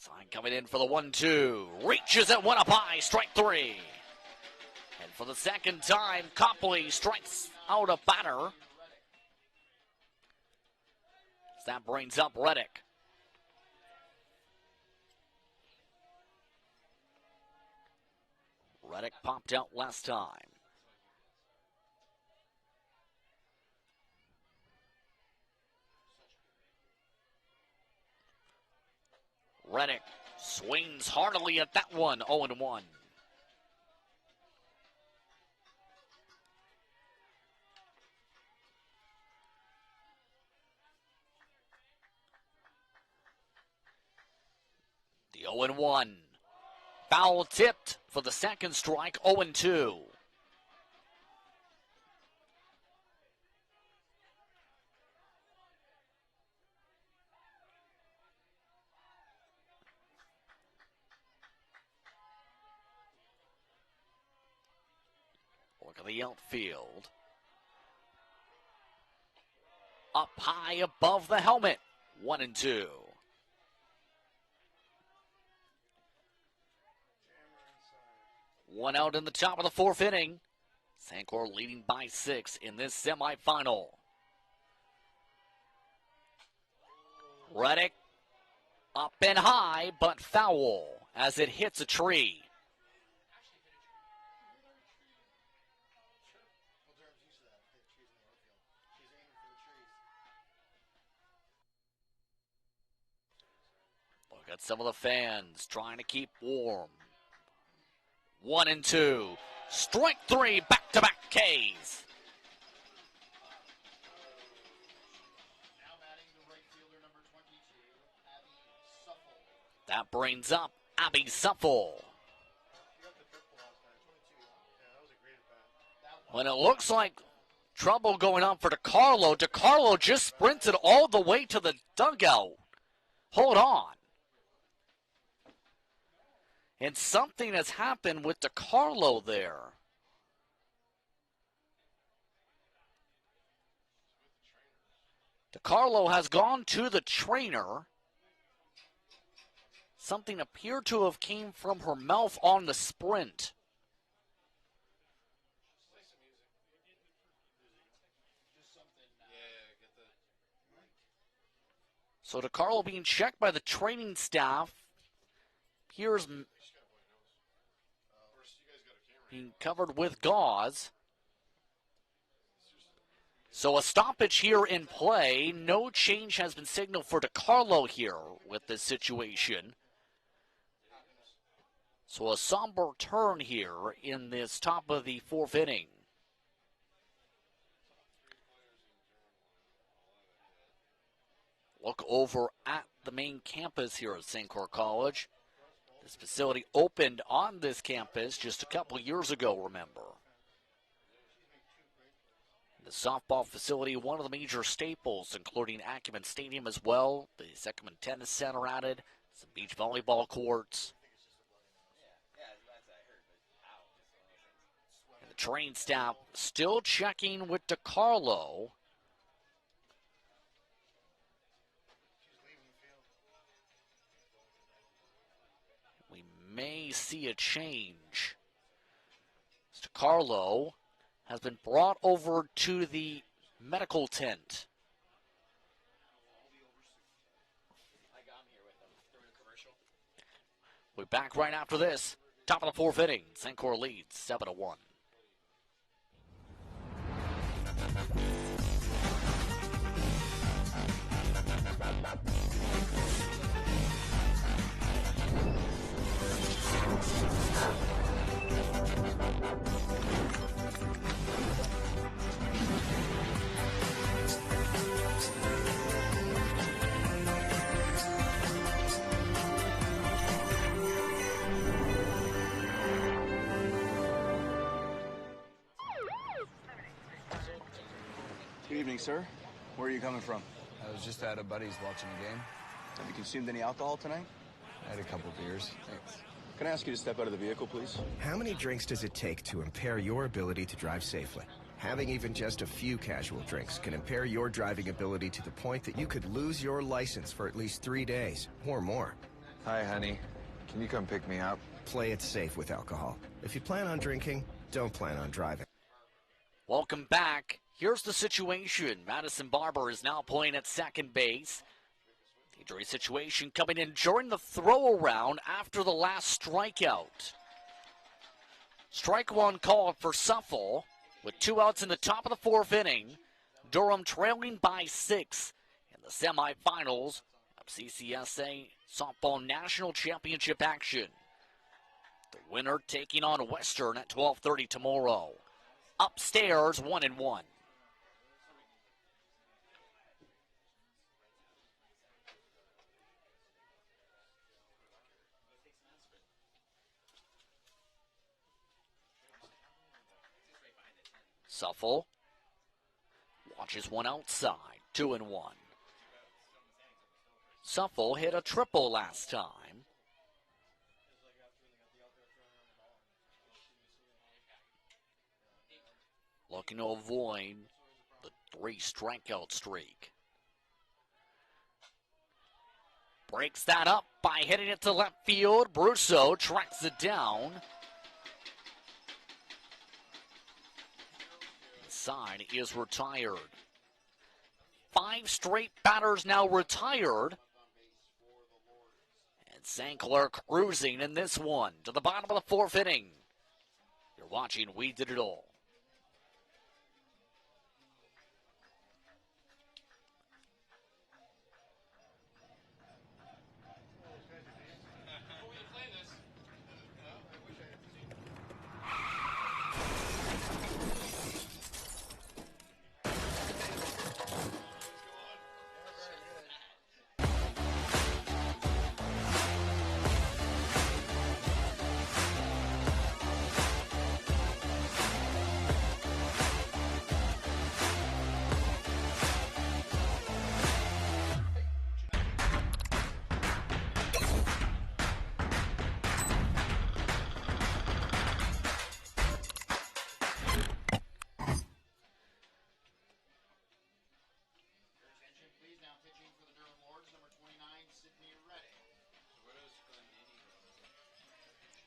A: Sign coming in for the 1-2. Reaches at 1 up high, strike 3. And for the second time, Copley strikes out a batter. That brings up Reddick. Reddick popped out last time. Reddick swings heartily at that one, 0-1. The 0-1. Foul tipped for the second strike, 0-2. Look at the outfield. Up high above the helmet. 1-2. One out in the top of the fourth inning. Sancor leading by 6 in this semifinal. Reddick up and high, but foul as it hits a tree. Look at some of the fans trying to keep warm. 1-2. Strike 3, back-to-back Ks. That brings up Abby Suffel. When it looks like trouble going on for DiCarlo, DiCarlo just sprinted all the way to the dugout. Hold on. And something has happened with DiCarlo there. DiCarlo has gone to the trainer. Something appeared to have came from her mouth on the sprint. So DiCarlo being checked by the training staff. Here's being covered with gauze. So a stoppage here in play. No change has been signaled for DiCarlo here with this situation. So a somber turn here in this top of the fourth inning. Look over at the main campus here at Sancor College. This facility opened on this campus just a couple years ago, remember. The softball facility, one of the major staples, including Acumen Stadium as well. The Acumen Tennis Center added, some beach volleyball courts. And the train staff still checking with DiCarlo. We may see a change. DiCarlo has been brought over to the medical tent. We're back right after this. Top of the fourth inning, Sancor leads 7-1.
N: Good evening, sir. Where are you coming from?
O: I was just at a buddy's watching a game.
N: Have you consumed any alcohol tonight?
O: I had a couple beers.
N: Thanks. Can I ask you to step out of the vehicle, please?
P: How many drinks does it take to impair your ability to drive safely? Having even just a few casual drinks can impair your driving ability to the point that you could lose your license for at least 3 days or more.
O: Hi, honey. Can you come pick me up?
P: Play it safe with alcohol. If you plan on drinking, don't plan on driving.
A: Welcome back. Here's the situation. Madison Barber is now playing at second base. The injury situation coming in during the throw around after the last strikeout. Strike one called for Suffle with 2 outs in the top of the fourth inning. Durham trailing by 6 in the semifinals of CCSA Softball National Championship action. The winner taking on Western at 12:30 tomorrow. Upstairs, 1-1. Suffle watches one outside, 2-1. Suffle hit a triple last time. Looking to avoid the 3 strikeout streak. Breaks that up by hitting it to left field. Brusso tracks it down. Side is retired. 5 straight batters now retired. And St. Clair cruising in this one to the bottom of the fourth inning. You're watching We Did It All.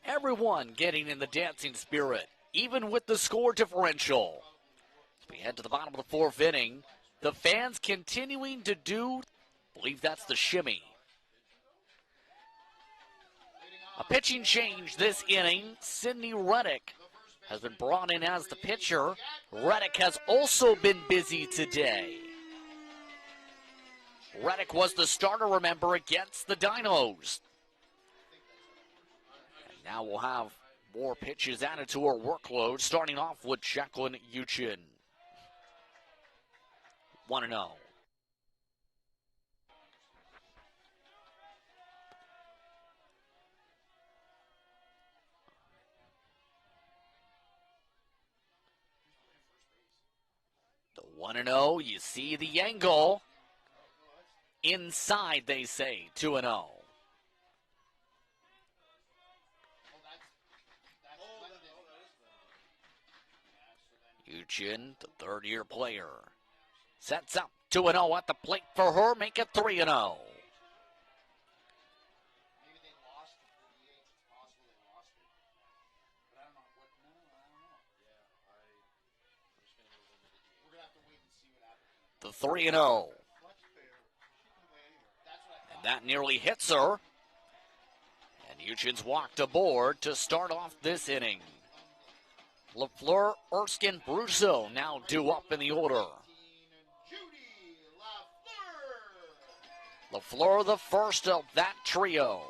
A: Everyone getting in the dancing spirit, even with the score differential. As we head to the bottom of the fourth inning, the fans continuing to do, I believe that's the shimmy. A pitching change this inning. Sidney Reddick has been brought in as the pitcher. Reddick has also been busy today. Reddick was the starter, remember, against the Dinos. Now we'll have more pitches added to our workload, starting off with Jacqueline Uchin. 1-0. The 1-0, you see the angle. Inside, they say, 2-0. Uchin, the third-year player, sets up 2-0 at the plate for her, make it 3-0. The 3-0. And that nearly hits her. And Huchins walked aboard to start off this inning. Lafleur, Erskine, Brusso now due up in the order.
H: Judy Lafleur.
A: Lafleur the first of that trio.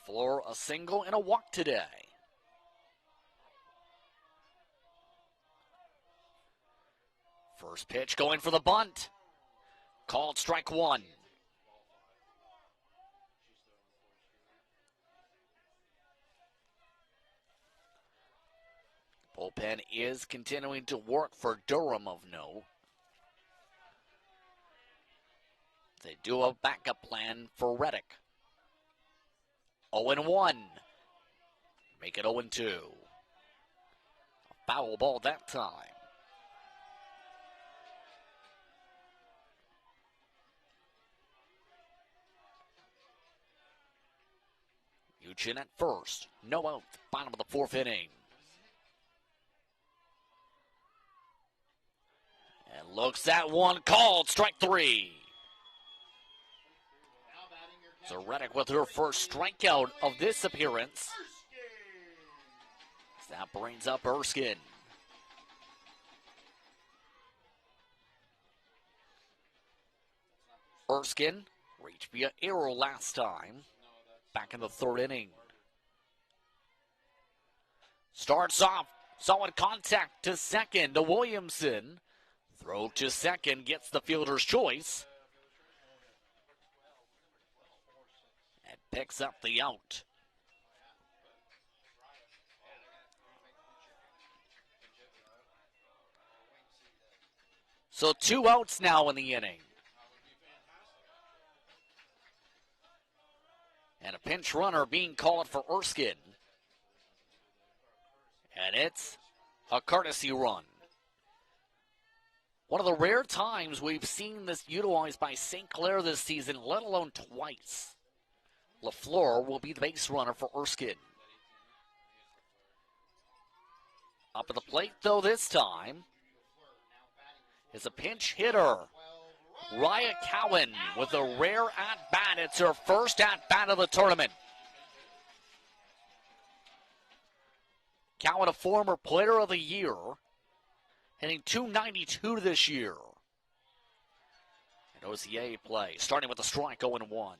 A: Lafleur a single and a walk today. First pitch going for the bunt. Called strike one. Bullpen is continuing to work for Durham of note. They do a backup plan for Reddick. 0-1. Make it 0-2. A foul ball that time. Huchin at first. No out. Bottom of the fourth inning. And looks at one, called strike three. So Reddick with her first strikeout of this appearance. That brings up Erskine. Erskine reached via error last time. Back in the third inning. Starts off, solid contact to second to Williamson. Throw to second, gets the fielder's choice. And picks up the out. So 2 outs now in the inning. And a pinch runner being called for Erskine. And it's a courtesy run. One of the rare times we've seen this utilized by St. Clair this season, let alone twice. Lafleur will be the base runner for Erskine. Up at the plate, though, this time is a pinch hitter. Raya Cowan with a rare at-bat. It's her first at-bat of the tournament. Cowan, a former player of the year, hitting .292 this year. And OCA play, starting with a strike, 0-1.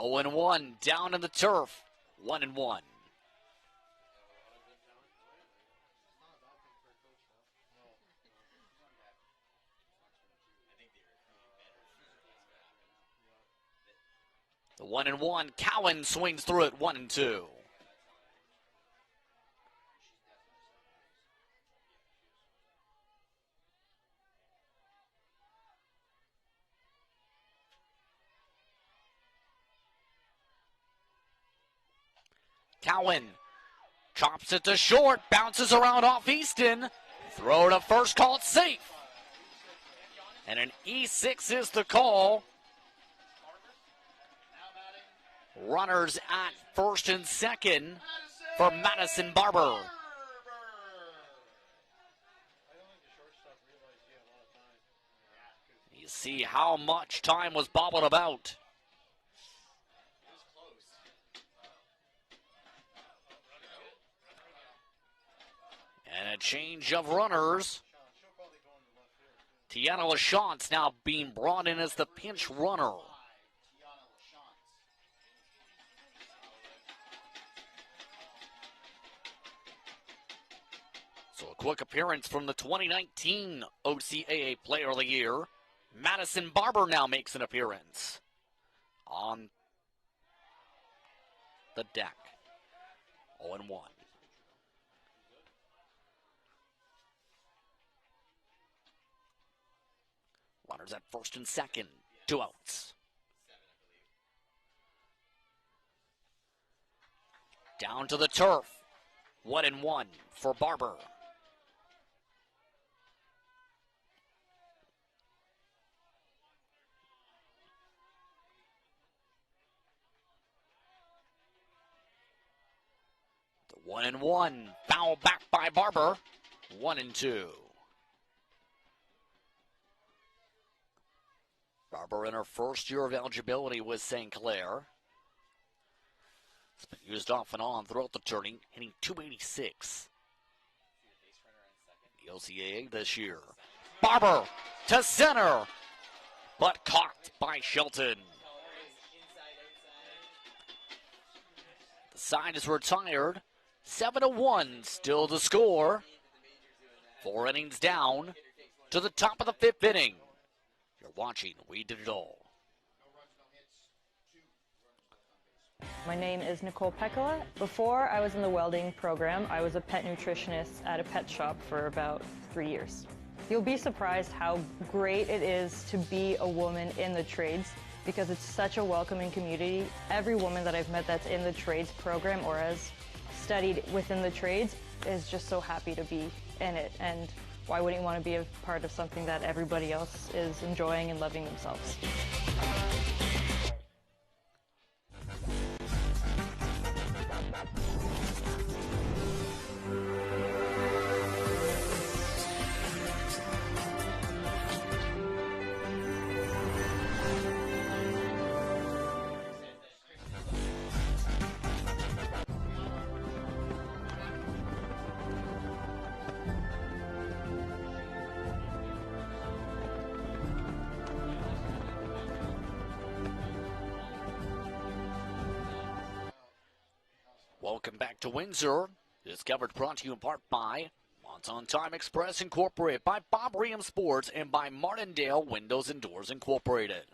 A: 0-1, down in the turf, 1-1. The 1-1, Cowan swings through it, 1-2. Cowan chops it to short, bounces around off Easton. Throw to first, called safe. And an E6 is the call. Runners at first and second for Madison Barber. You see how much time was bobbled about. And a change of runners. Tiana LaChance now being brought in as the pinch runner. So a quick appearance from the 2019 OCAA Player of the Year. Madison Barber now makes an appearance on the deck. 0-1. Runners at first and second. 2 outs. Down to the turf. 1-1 for Barber. The 1-1. Foul back by Barber. 1-2. Barber in her first year of eligibility with St. Clair. It's been used off and on throughout the tourney, hitting .286. The OCAA this year. Barber to center, but caught by Shelton. The side is retired. 7-1 still to score. 4 innings down to the top of the 5th inning. You're watching We Did It All.
Q: My name is Nicole Pekala. Before I was in the welding program, I was a pet nutritionist at a pet shop for about 3 years. You'll be surprised how great it is to be a woman in the trades because it's such a welcoming community. Every woman that I've met that's in the trades program or has studied within the trades is just so happy to be in it, and why wouldn't you want to be a part of something that everybody else is enjoying and loving themselves?
A: Welcome back to Windsor. This coverage brought to you in part by On Time Express Incorporated, by Bob Ream Sports, and by Martindale Windows and Doors Incorporated.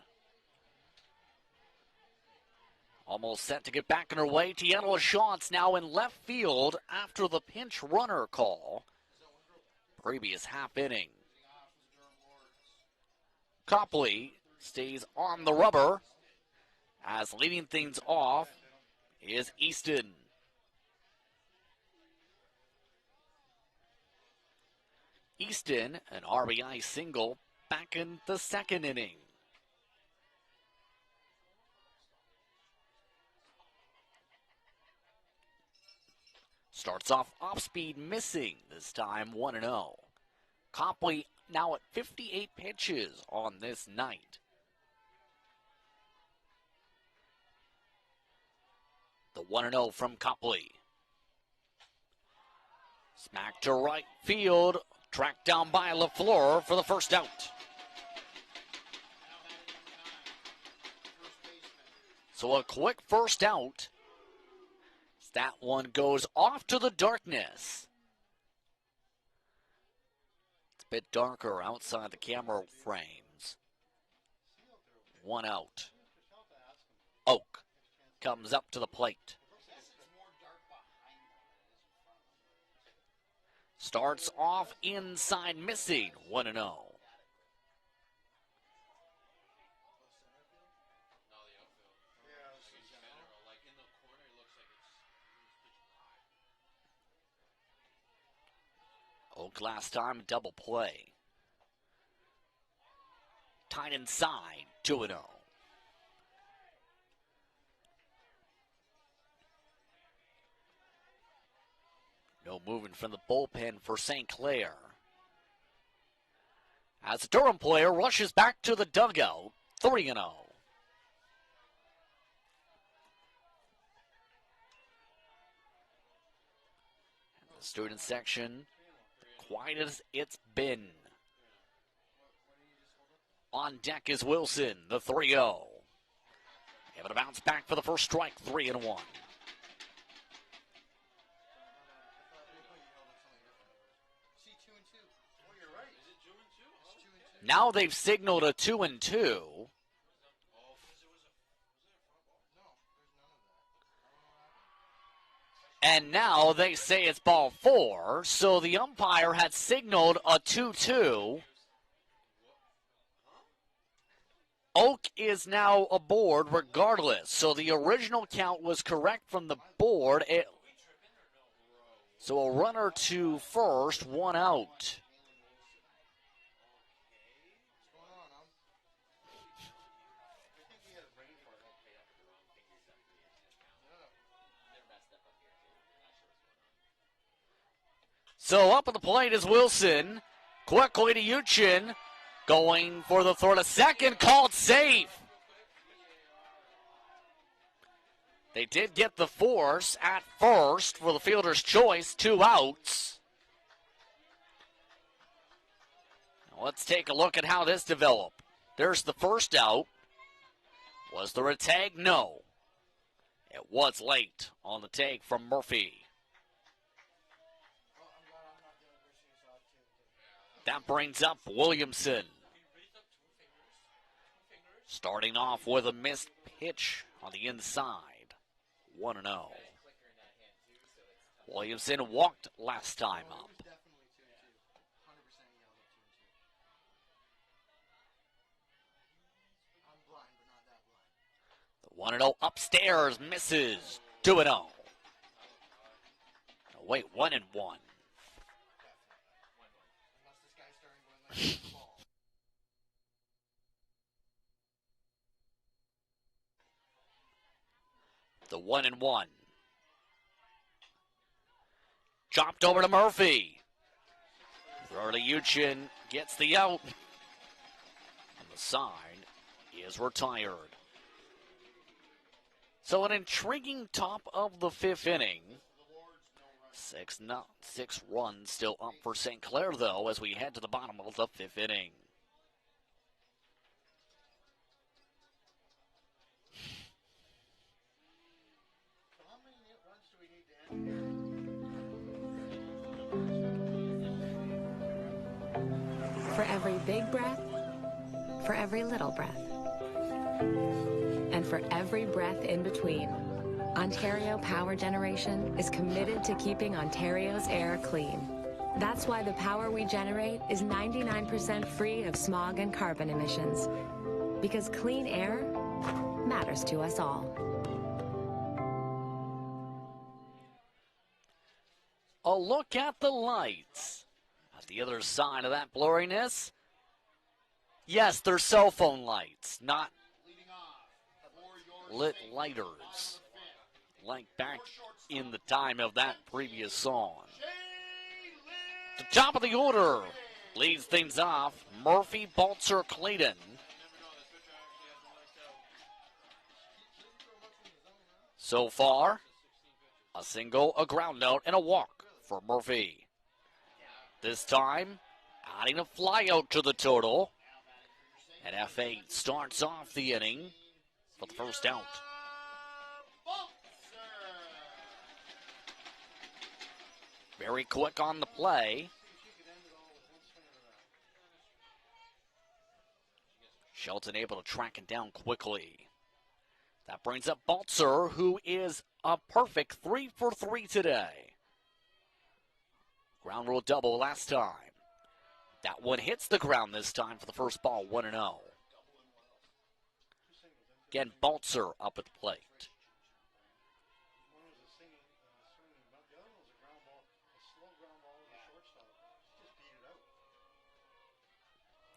A: Almost set to get back on her way. Tiana LaChance now in left field after the pinch runner call. Previous half inning. Copley stays on the rubber as leading things off is Easton. Easton, an RBI single back in the 2nd inning. Starts off speed missing, this time 1-0. Copley now at 58 pitches on this night. The 1-0 from Copley. Smack to right field. Tracked down by Lafleur for the first out. So a quick first out. That one goes off to the darkness. It's a bit darker outside the camera frames. 1 out. Oak comes up to the plate. Starts off inside missing, 1-0. Oak last time, double play. Tied inside, 2-0. No movement from the bullpen for St. Clair. As the Durham player rushes back to the dugout, 3-0. The student section, quiet as it's been. On deck is Wilson, the 3-0. Able to bounce back for the first strike, 3-1. Now they've signaled a 2-2. And now they say it's ball 4. So the umpire had signaled a 2-2. Oak is now aboard regardless. So the original count was correct from the board. So a runner to first, 1 out. So up at the plate is Wilson. Quickly to Uchin. Going for the throw to second. Called safe. They did get the force at first for the fielder's choice. 2 outs. Now let's take a look at how this developed. There's the first out. Was there a tag? No. It was late on the tag from Murphy. That brings up Williamson. Starting off with a missed pitch on the inside. 1-0. Williamson walked last time up. The 1-0 upstairs misses. 2-0. Oh, wait, 1-1. The 1-1. Chopped over to Murphy. Throw to Uchin. Gets the out. And the side is retired. So an intriguing top of the 5th inning. 6 runs still up for St. Clair, though, as we head to the bottom of the 5th inning.
B: For every big breath, for every little breath, and for every breath in between, Ontario Power Generation is committed to keeping Ontario's air clean. That's why the power we generate is 99% free of smog and carbon emissions. Because clean air matters to us all.
A: A look at the lights. At the other side of that blurriness, yes, they're cell phone lights, not lit lighters, like back in the time of that previous song. The top of the order leads things off. Murphy, Baltzer, Clayton. So far, a single, a ground out, and a walk for Murphy. This time, adding a flyout to the total. And F8 starts off the inning for the first out. Very quick on the play. Shelton able to track it down quickly. That brings up Baltzer, who is a perfect 3 for 3 today. Ground rule double last time. That one hits the ground this time for the first ball, 1-0. Again, Baltzer up at the plate.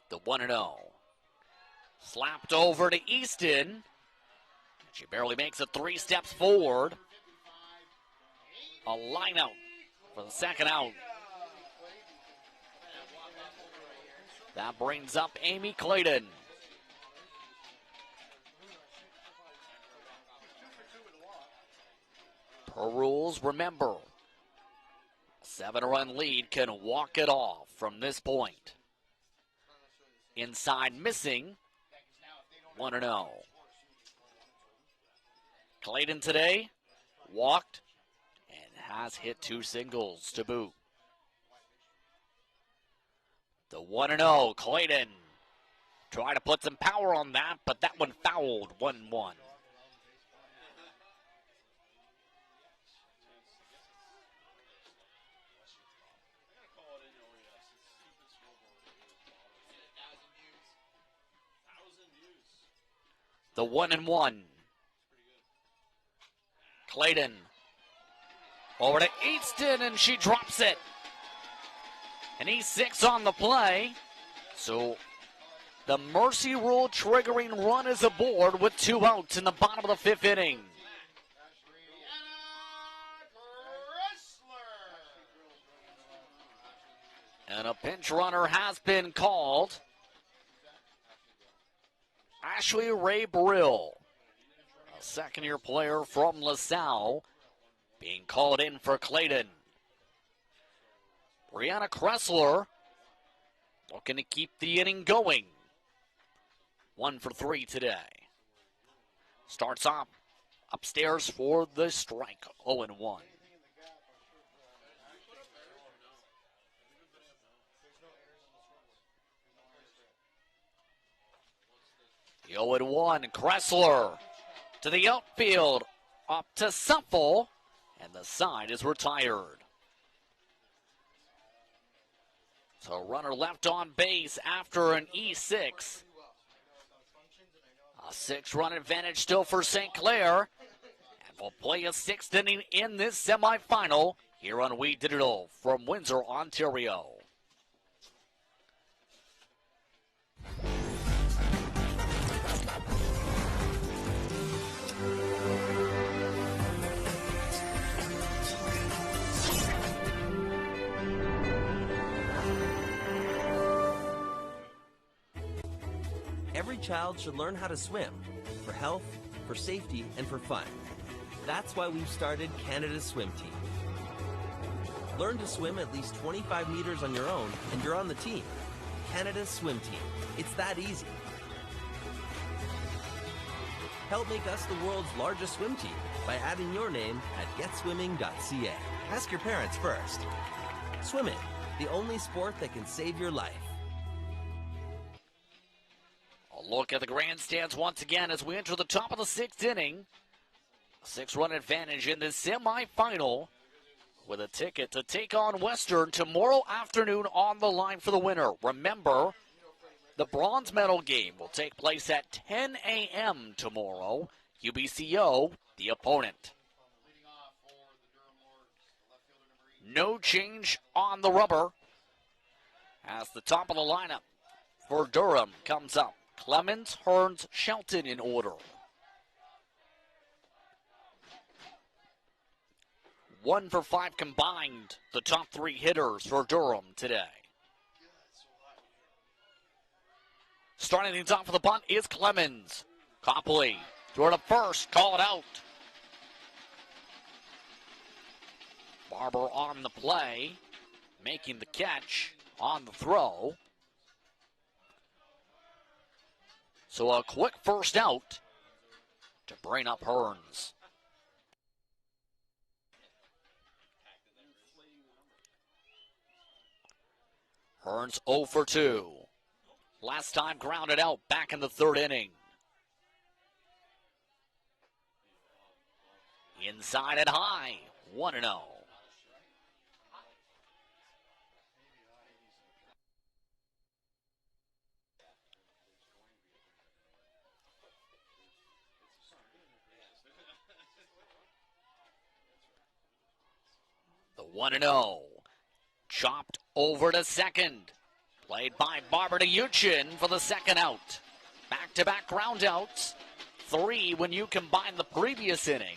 A: The 1-0. Slapped over to Easton. She barely makes it 3 steps forward. A line out for the second out. That brings up Amy Clayton. Per rules, remember, a 7-run lead can walk it off from this point. Inside missing, 1-0. Clayton today walked and has hit 2 singles to boot. The 1-0, Clayton. Try to put some power on that, but that one fouled, 1-1. The 1-1. Clayton over to Easton, and she drops it. And he's 6 on the play. So the mercy rule triggering run is aboard with 2 outs in the bottom of the 5th inning. And a pinch runner has been called. Ashley Ray Brill, a second-year player from LaSalle, being called in for Clayton. Brianna Kressler looking to keep the inning going. 1 for 3 today. Starts off upstairs for the strike, 0-1. The 0-1, Kressler to the outfield, up to Suffel, and the side is retired. So runner left on base after an E6. A 6-run advantage still for St. Clair. And we'll play a 6th inning in this semifinal here on We Digital from Windsor, Ontario.
C: Every child should learn how to swim, for health, for safety, and for fun. That's why we've started Canada's Swim Team. Learn to swim at least 25 meters on your own, and you're on the team. Canada's Swim Team. It's that easy. Help make us the world's largest swim team by adding your name at getswimming.ca. Ask your parents first. Swimming, the only sport that can save your life.
A: A look at the grandstands once again as we enter the top of the 6th inning. A 6-run advantage in the semifinal with a ticket to take on Western tomorrow afternoon on the line for the winner. Remember, the bronze medal game will take place at 10 a.m. tomorrow. UBCO, the opponent. No change on the rubber as the top of the lineup for Durham comes up. Clemens, Hearns, Shelton in order. 1 for 5 combined, the top 3 hitters for Durham today. Starting things off for the bunt is Clemens. Copley, throw to first, call it out. Barber on the play, making the catch on the throw. So a quick first out to bring up Hearns. Hearns 0 for 2. Last time grounded out back in the 3rd inning. Inside and high, 1-0. The 1-0. Chopped over to second. Played by Barber to Uchin for the second out. Back-to-back ground outs. 3 when you combine the previous inning.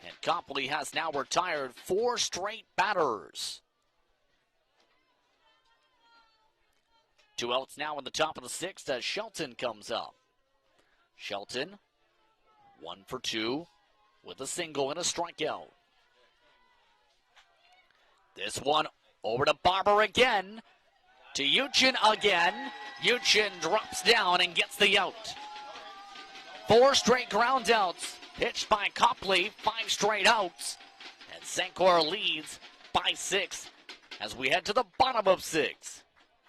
A: And Copley has now retired 4 straight batters. 2 outs now in the top of the 6th as Shelton comes up. Shelton, 1 for 2 with a single and a strikeout. This one over to Barber again. To Uchin again. Uchin drops down and gets the out. 4 straight ground outs pitched by Copley. 5 straight outs. And St. Clair leads by 6 as we head to the bottom of 6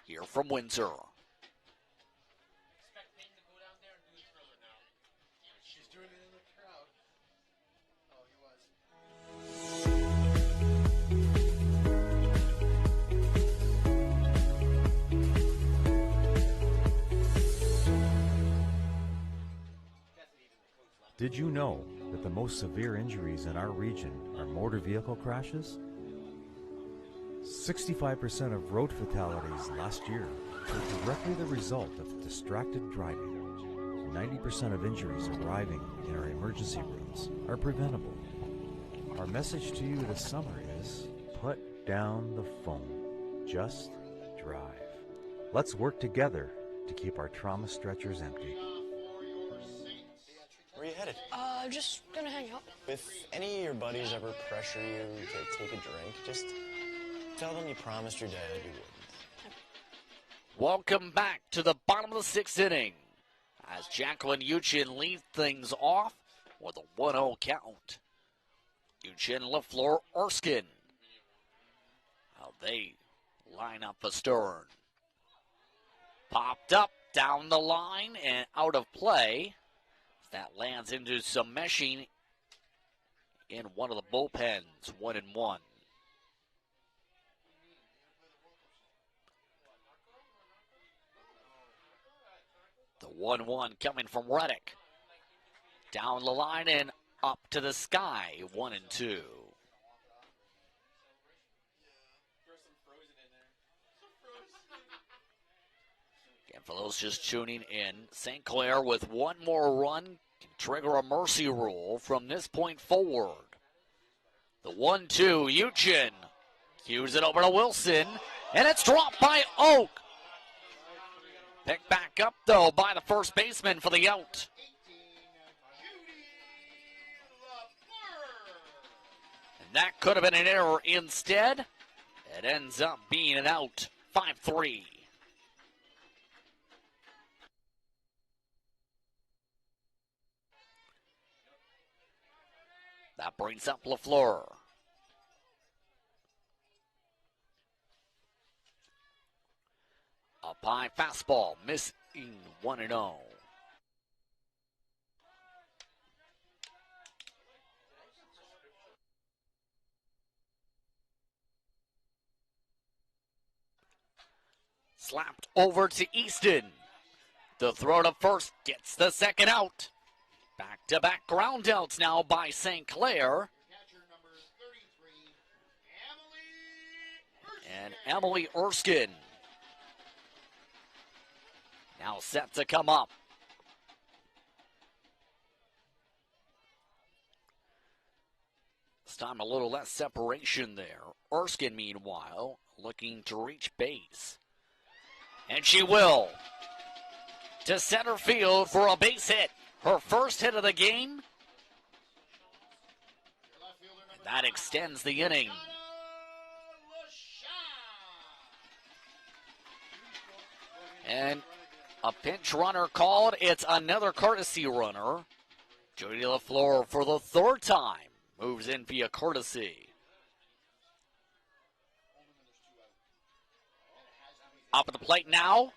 A: here from Windsor.
D: Did you know that the most severe injuries in our region are motor vehicle crashes? 65% of road fatalities last year were directly the result of distracted driving. 90% of injuries arriving in our emergency rooms are preventable. Our message to you this summer is put down the phone. Just drive. Let's work together to keep our trauma stretchers empty.
E: Where are you headed?
F: Just gonna hang out.
E: If any of your buddies ever pressure you to take a drink, just tell them you promised your dad you wouldn't.
A: Welcome back to the bottom of the sixth inning as Jacqueline Uchin leads things off with a 1-0 count. Uchin, Lafleur, Erskine. How they line up the stern. Popped up down the line and out of play. That lands into some meshing in one of the bullpens, 1-1. The 1-1 coming from Reddick. Down the line and up to the sky, 1-2. And for those just tuning in, St. Clair with one more run can trigger a mercy rule from this point forward. The 1-2, Uchin cues it over to Wilson, and it's dropped by Oak. Picked back up, though, by the first baseman for the out. And that could have been an error instead. It ends up being an out, 5-3. That brings up Lafleur. Up high fastball, missing 1-0. Slapped over to Easton. The throw to first gets the second out. Back-to-back ground outs now by St. Clair. And Emily Erskine now set to come up. This time a little less separation there. Erskine, meanwhile, looking to reach base. And she will. To center field for a base hit. Her first hit of the game. And that extends the inning. And a pinch runner called. It's another courtesy runner. Judy Lafleur for the third time moves in via courtesy. Up at the plate now,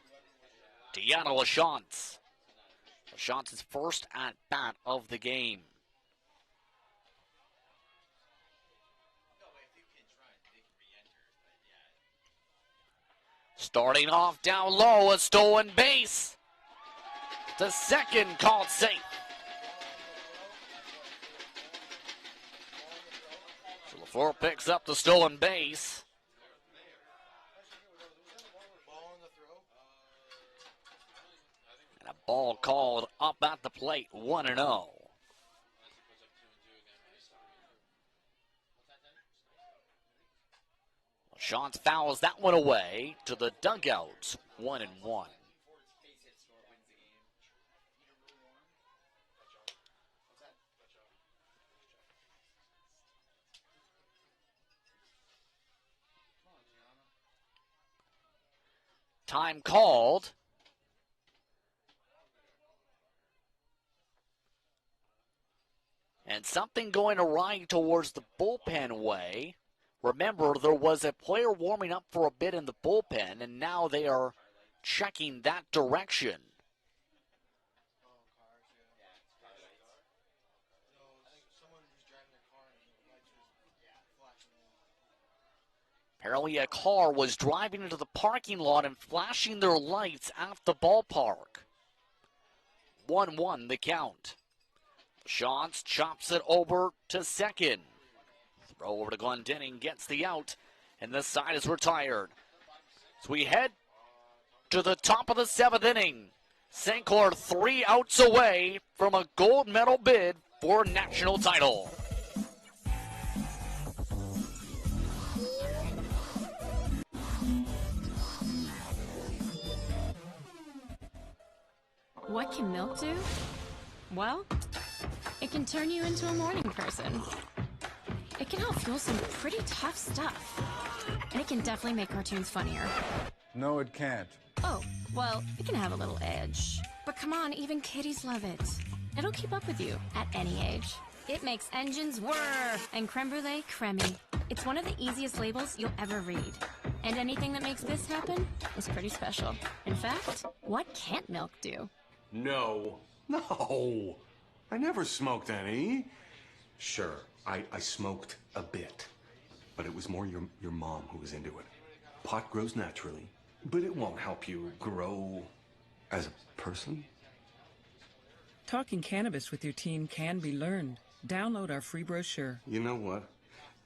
A: Deanna LaChance. LaChance's first at-bat of the game. Starting off down low, a stolen base. The second called safe. So Lafleur picks up the stolen base. And a ball called up at the plate, 1-0. Chance fouls that one away to the dugouts, 1-1. Time called. And something going awry towards the bullpen way. Remember, there was a player warming up for a bit in the bullpen, and now they are checking that direction. Apparently a car was driving into the parking lot and flashing their lights at the ballpark. 1-1 the count. Shantz chops it over to second. Throw over to Glendenning, gets the out, and this side is retired. So we head to the top of the seventh inning. St. Clair 3 outs away from a gold medal bid for national title.
I: What can milk do? Well, it can turn you into a morning person. It can help fuel some pretty tough stuff. And it can definitely make cartoons funnier.
R: No, it can't.
I: Oh, well, it can have a little edge. But come on, even kitties love it. It'll keep up with you at any age. It makes engines whir and creme brulee creamy. It's one of the easiest labels you'll ever read. And anything that makes this happen is pretty special. In fact, what can't milk do?
K: No. No. I never smoked any. Sure, I smoked a bit. But it was more your mom who was into it. Pot grows naturally, but it won't help you grow as a person.
L: Talking cannabis with your teen can be learned. Download our free brochure.
K: You know what?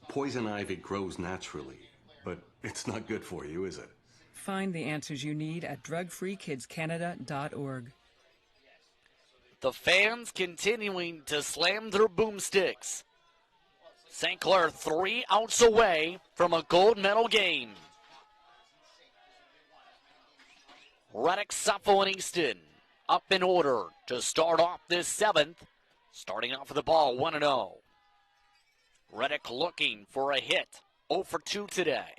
K: Poison ivy grows naturally, but it's not good for you, is it?
L: Find the answers you need at drugfreekidscanada.org.
A: The fans continuing to slam their boomsticks. St. Clair 3 outs away from a gold medal game. Reddick, Suffolk, and Easton up in order to start off this 7th. Starting off with the ball 1-0. Reddick looking for a hit. 0 for 2 today.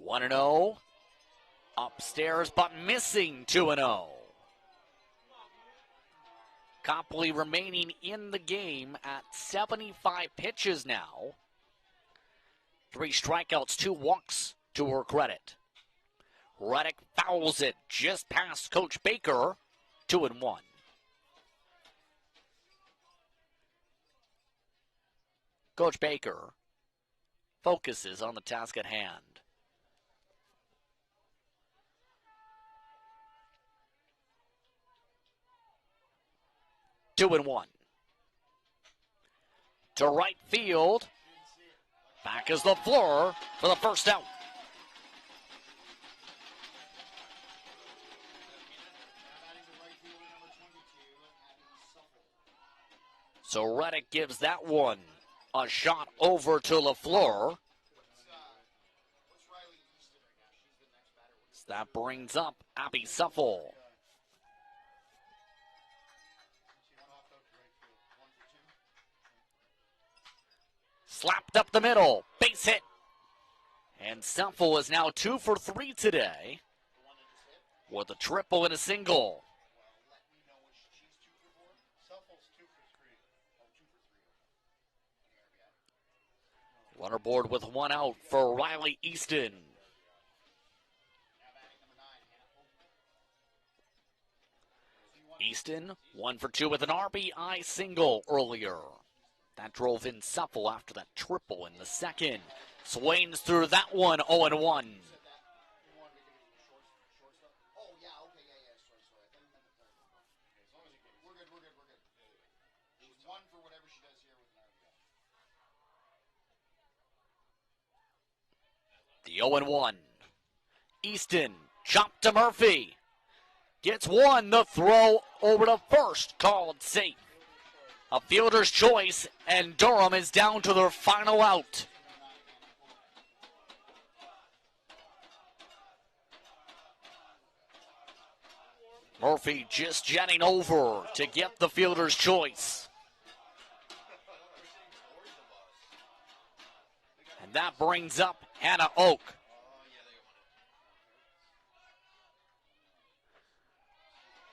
A: 1-0. Upstairs but missing 2-0. Copley remaining in the game at 75 pitches now. 3 strikeouts, 2 walks to her credit. Reddick fouls it just past Coach Baker, 2-1. Coach Baker focuses on the task at hand. Two and one. To right field. Back is Lafleur for the first out. So Reddick gives that one a shot over to Lafleur. So that brings up Abby Suffolk. Slapped up the middle, base hit. And Suffolk is now 2 for 3 today with a triple and a single. Runner board with 1 out for Riley Easton. Easton 1 for 2 with an RBI single earlier. That drove in Suffolk after that triple in the second. Swains through that one, 0-1. The 0-1. Easton, chop to Murphy. Gets one, the throw over to first, called safe. A fielder's choice, and Durham is down to their final out. Murphy just jetting over to get the fielder's choice. And that brings up Hannah Oak.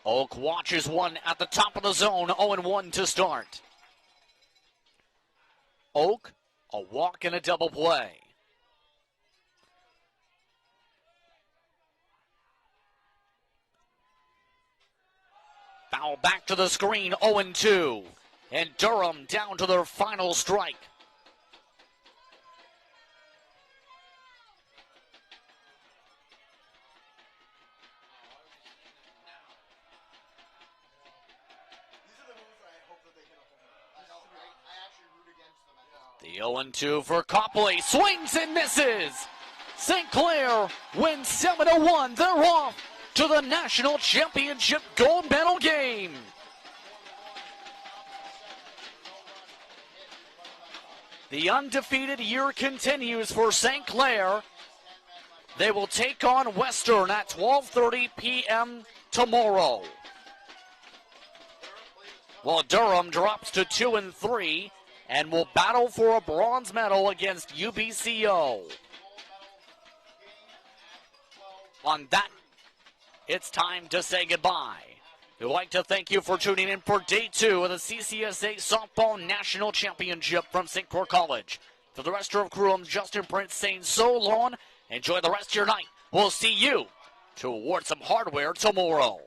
A: Oak watches one at the top of the zone, 0-1 to start. Oak, a walk and a double play. Foul back to the screen, 0-2. And Durham down to their final strike. The 0-2 for Copley. Swings and misses. St. Clair wins 7-1. They're off to the national championship gold medal game. The undefeated year continues for St. Clair. They will take on Western at 12:30 p.m. tomorrow. Well, Durham drops to 2-3 and will battle for a bronze medal against UBCO. On that, it's time to say goodbye. We'd like to thank you for tuning in for Day 2 of the CCSA Softball National Championship from St. Clair College. For the rest of crew, I'm Justin Prince saying so long. Enjoy the rest of your night. We'll see you to award some hardware tomorrow.